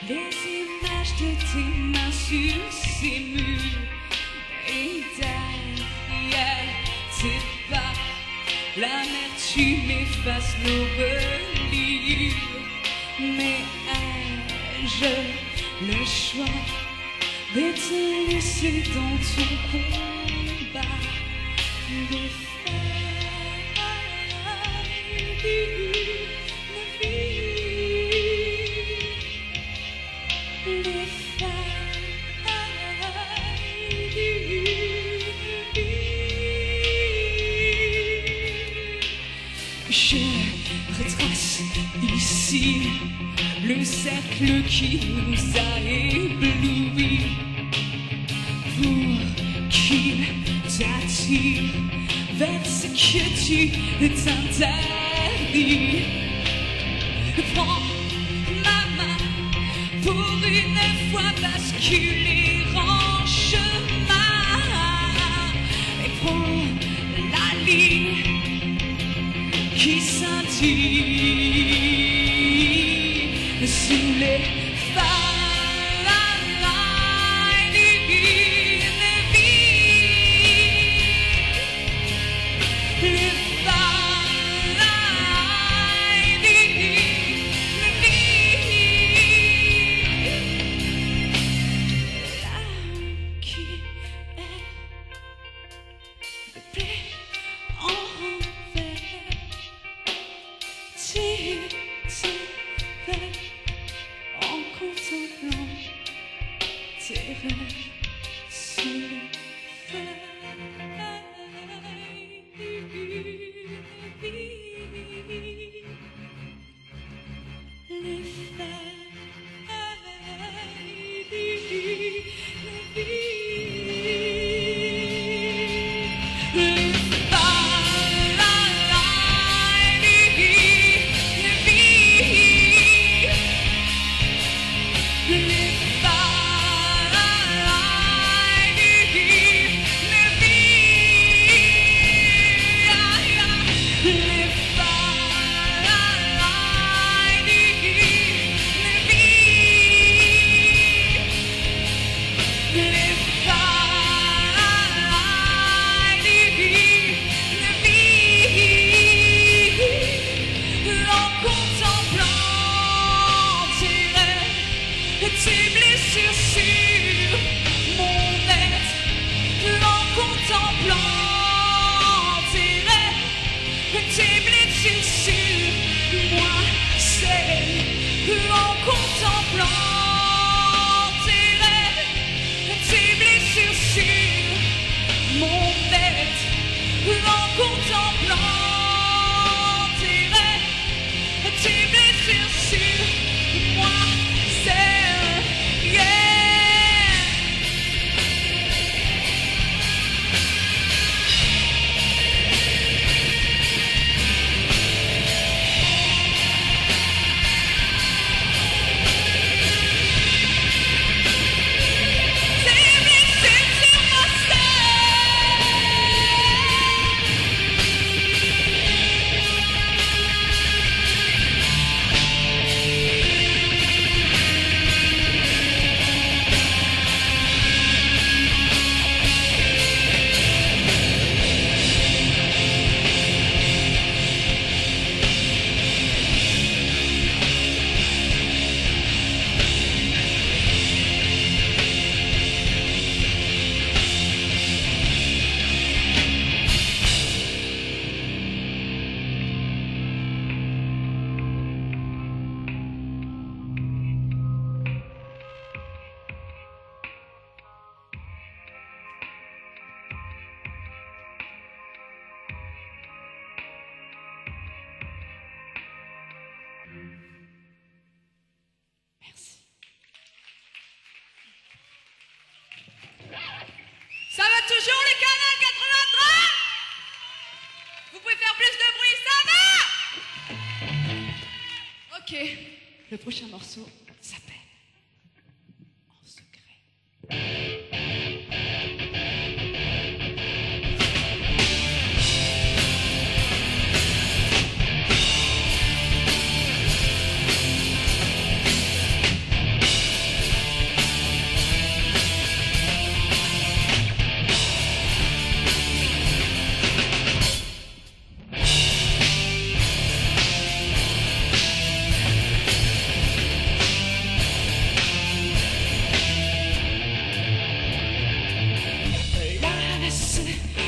les images de tes mains sur ces murs. Et derrière tes pas, l'amertume efface nos reliures. Mais ai-je le choix de te laisser dans ton combat? Les failles d'une vie, les failles d'une vie. Je retrace ici le cercle qui nous a éblouis pour qu'il t'attire vers ce que tu t'interdis. Prends ma main pour une fois basculer en chemin et prends la ligne qui scintille sous les phares. En contemplant tes rêves. toujours le canal 83? Vous pouvez faire plus de bruit, ça va? Ok, le prochain morceau s'appelle En secret.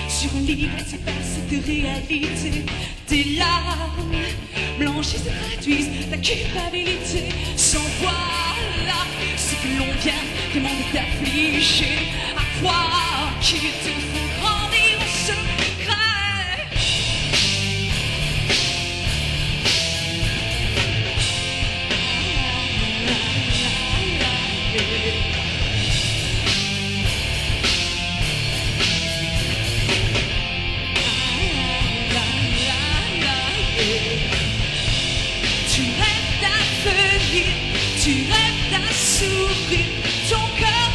Sur un livre, elle s'efface de réalité. Tes larmes blanchissent et traduisent ta culpabilité. Sans voilà ce que l'on vient vraiment de t'affliger. À croire qu'il te faut grandir en secret. Tu rêves d'un venir, tu rêves d'un sourire, ton cœur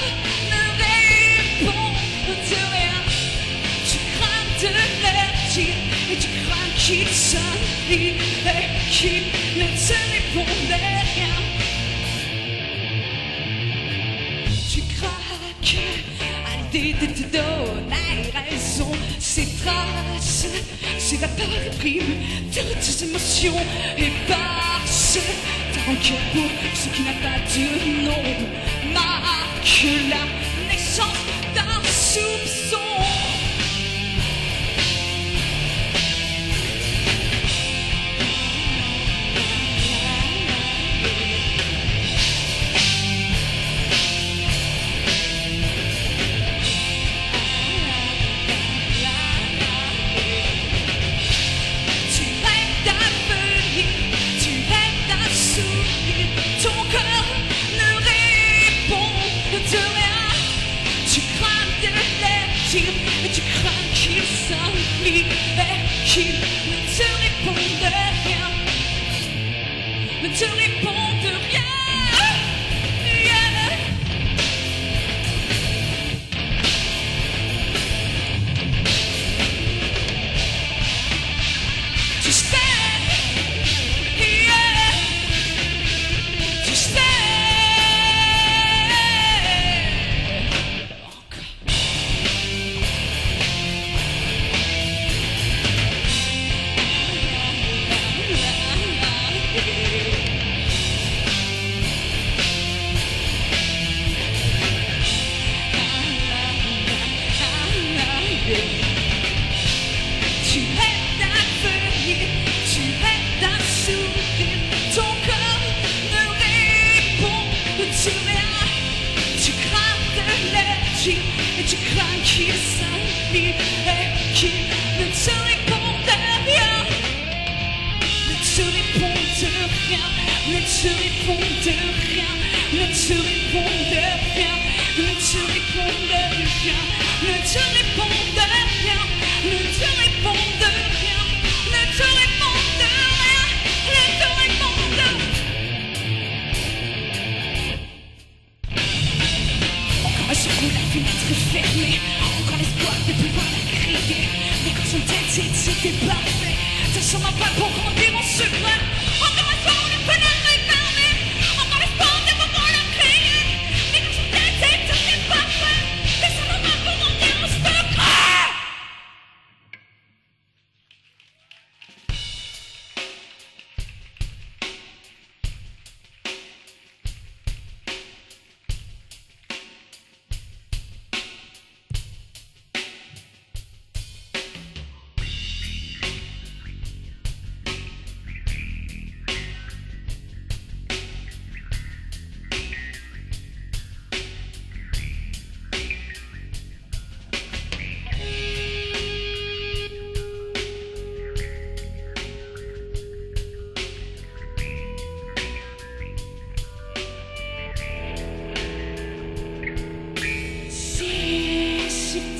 ne répond de rien. Tu crains de leur dire et tu crains qu'ils s'enfuient et qu'ils ne te répondent rien. Tu craques à l'idée de te donner raison. Ces traces s'évaporent et priment toutes tes émotions et passent ta rancœur pour ce qui n'a pas de nom. Marque la naissance d'un soupçon. Tu rêves d'un venir, tu rêves d'un sourire, ton cœur ne répond de rien. Tu crains de leur dire et tu crains qu'ils s'enfuient et qu'ils ne te répondent rien. Ne te répondent rien. Yeah. Tu sais, yeah. Tu sais. Tu rêves d'un venir, tu rêves d'un sourire, ton cœur ne répond de rien. Tu crains de leur dire et tu crains qu'ils s'enfuient et qu'ils ne te répondent rien. Ne te répondent rien, ne te répondent rien, ne te répondent rien, ne te répondent rien, ne te répondent rien, ne te répondent rien, ne te répondent rien, ne te répondent rien. Encore un secours, la fenêtre est fermée, encore l'espoir de pouvoir la crier. Mais quand son tête c'était parfait, ça sent ma pas pour grandir en secret. Encore un soir, la fenêtre est fermée, encore l'espoir de pouvoir la crier. Mais quand son tête c'était parfait, ça sent ma pas pour grandir en secret.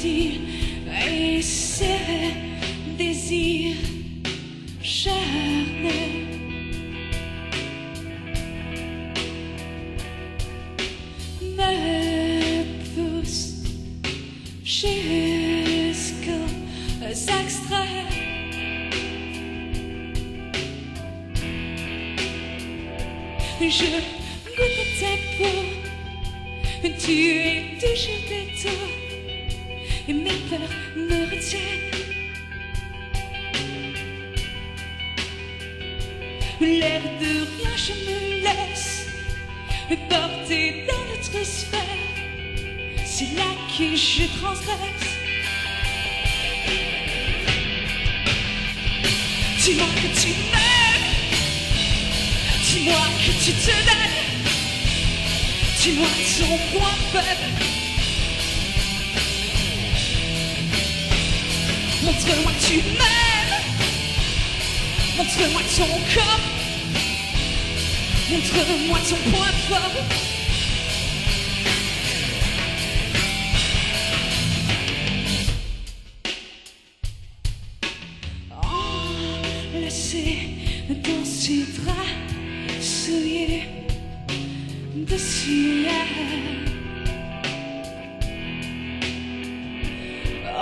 sentir et c'est désir charnel. Me pousse jusqu'aux extraits. Je goûte ta peau, tu es toujours de toi, et mes peurs me retiennent. L'air de rien, je me laisse porter dans notre sphère, c'est là que je transgresse. Dis-moi que tu m'aimes, dis-moi que tu te donnes, dis-moi ton point faible. Montre-moi que tu m'aimes, montre-moi ton corps, montre-moi ton point fort. Enlacé dans ces draps souillés de sueur,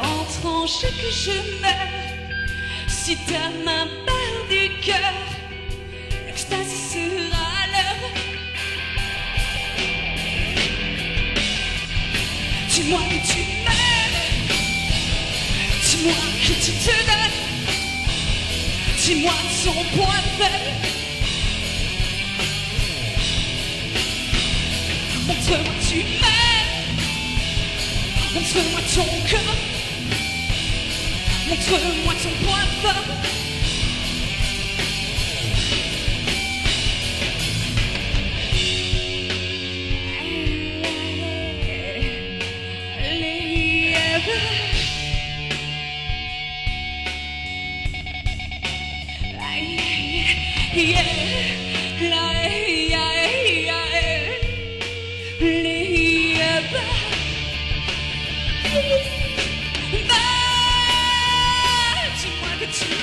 en tranche que je meurs, si ta main part du cœur, l'extase sera l'heure. Dis-moi que tu m'aimes, dis-moi que tu te donnes, dis-moi ton point faible. Montre-moi que tu m'aimes, montre-moi ton cœur, montre-moi ton point fort. Dis-moi que tu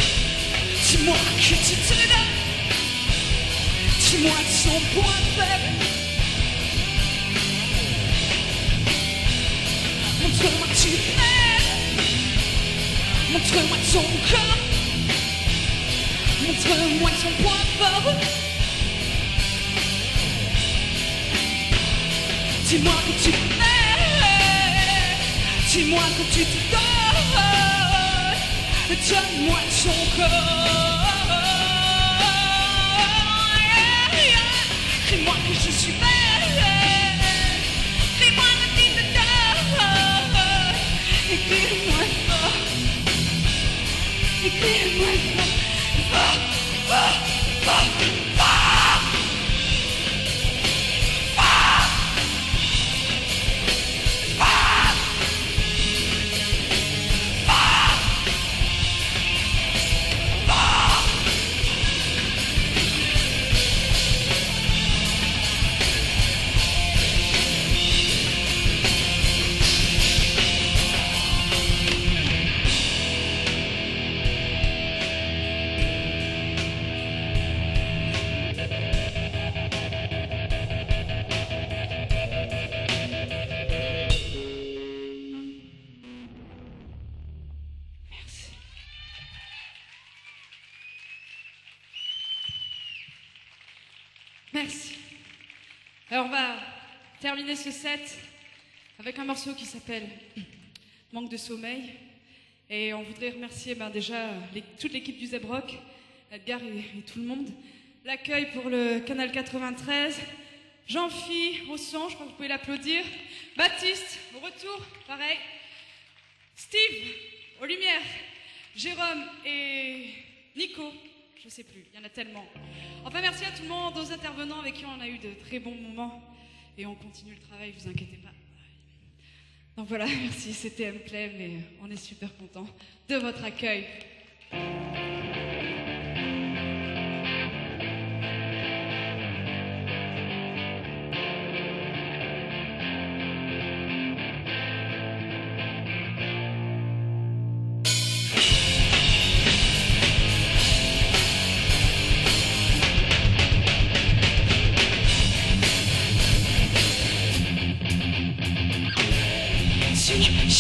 m'aimes, dis-moi que tu te donnes, dis-moi son point faible. Montre-moi que tu m'aimes, montre-moi ton corps, montre-moi ton point fort. Dis-moi que tu m'aimes, dis-moi que tu te donnes, donne-moi ton corps. Dis-moi que je suis belle, dis-moi que tu te donnes, écris-moi fort, écris-moi fort, fort, fort, fort, fort. Merci. Alors on va terminer ce set avec un morceau qui s'appelle Manque de sommeil. Et on voudrait remercier déjà toute l'équipe du Zebrock, Edgar et tout le monde. L'accueil pour le Canal 93. Jean-Phi au son, je crois que vous pouvez l'applaudir. Baptiste au retour, pareil. Steve aux lumières. Jérôme et Nico, je sais plus, il y en a tellement. Enfin, merci à tout le monde, aux intervenants avec qui on a eu de très bons moments. Et on continue le travail, vous inquiétez pas. Donc voilà, merci, c'était M-Clem et on est super contents de votre accueil.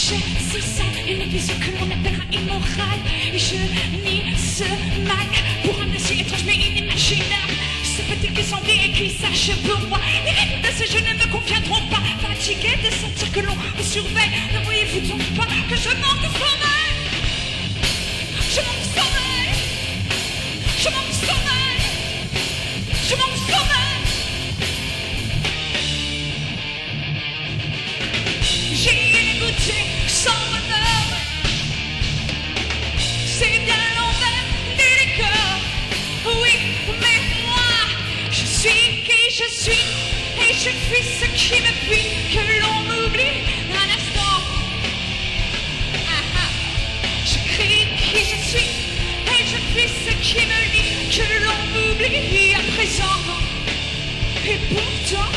Je suis sans une vision que l'on appellera immorale. Et je nie ce mal pour un ainsi étrange mais inimaginable. Ce petit qui s'envie et qui sache pour moi. Les règles de ce jeu ne me conviendront pas. Fatigué de sentir que l'on me surveille. Ne voyez-vous donc pas que je manque de sommeil? Je manque de sommeil. Je manque de sommeil. Je manque de sommeil. J'y ai goûté sans bonheur. C'est bien l'envers du décor. Oui, mais moi, je suis qui je suis. Et je fuis ce qui me fuit. Que l'on m'oublie un instant. Ah, ah. Je crie qui je suis. Et je fuis ce qui me lie. Que l'on m'oublie à présent. Et pourtant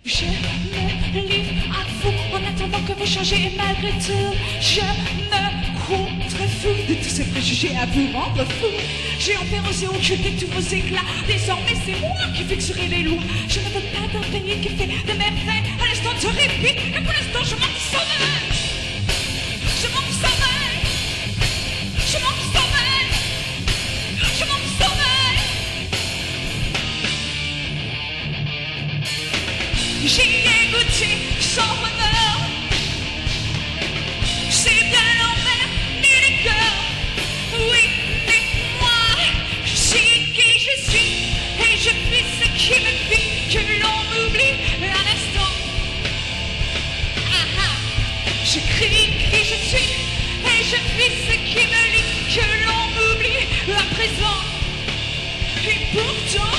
je me livre à vous en attendant que vous changez. Et malgré tout, je me contrefous de tous ces préjugés à vous rendre fou. J'ai envers osé occulter tous vos éclats. Désormais, c'est moi qui fixerai les lois. Je ne veux pas d'un pays qui fait de merveilles à l'instant de répit. Et pour l'instant, je manque de sommeil. Je manque de sommeil. Je manque de sommeil. Je manque de sommeil. J'y ai goûté sans bonheur. C'est bien l'envers du décor. Oui, mais moi, je suis qui je suis. Et je fais ce qui me fuit. Que l'on m'oublie un instant. Ah, ah. Je crie qui je suis. Et je fais ce qui me lie. Que l'on m'oublie à présent. Et pourtant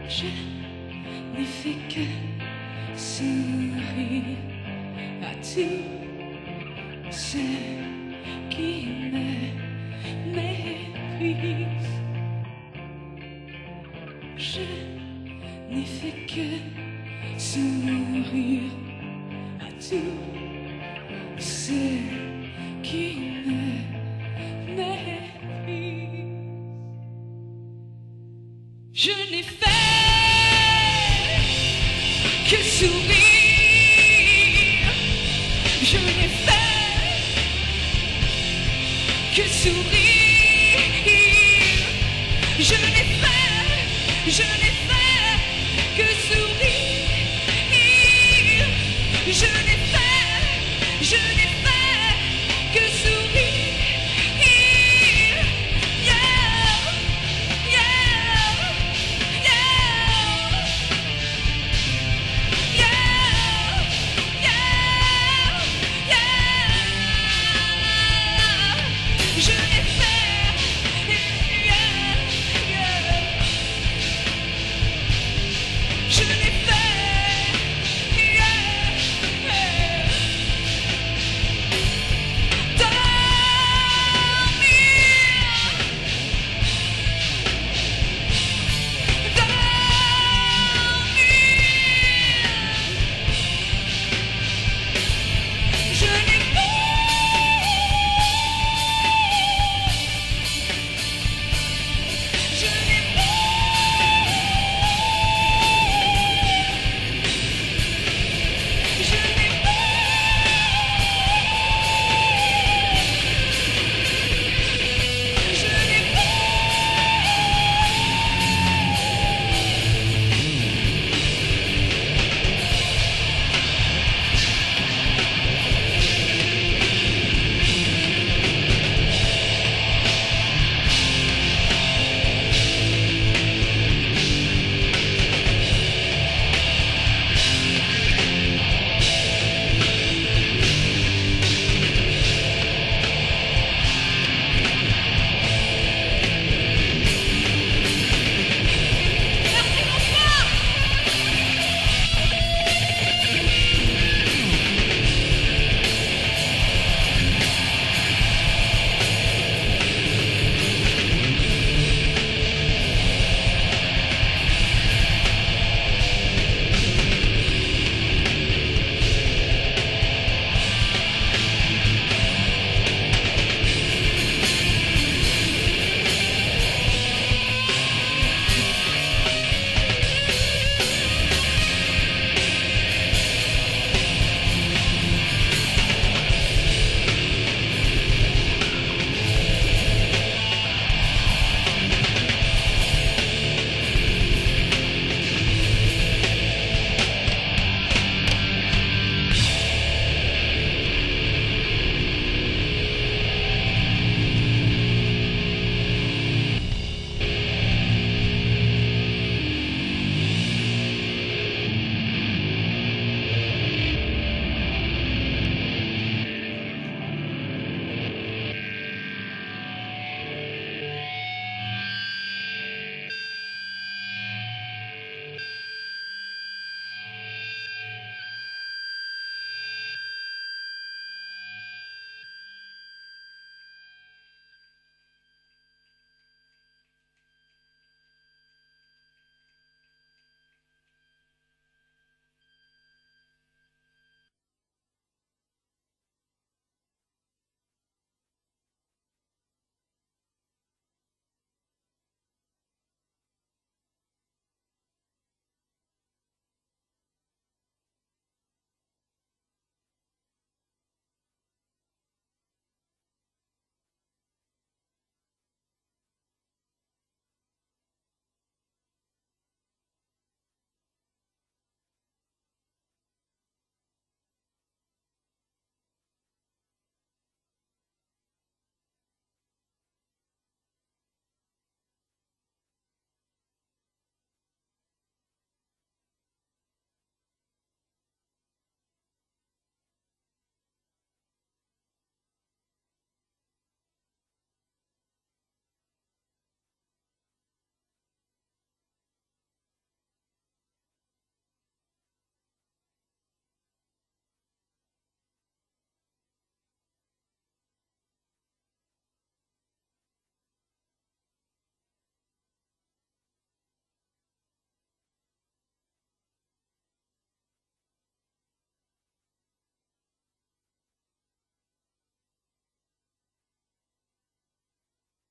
je n'ai fait que sourire à tous ceux qui me méprisent. Je n'ai fait que sourire à tous ceux qui me méprisent. Je n'ai fait que sourire. Je n'ai fait que sourire. Je n'ai fait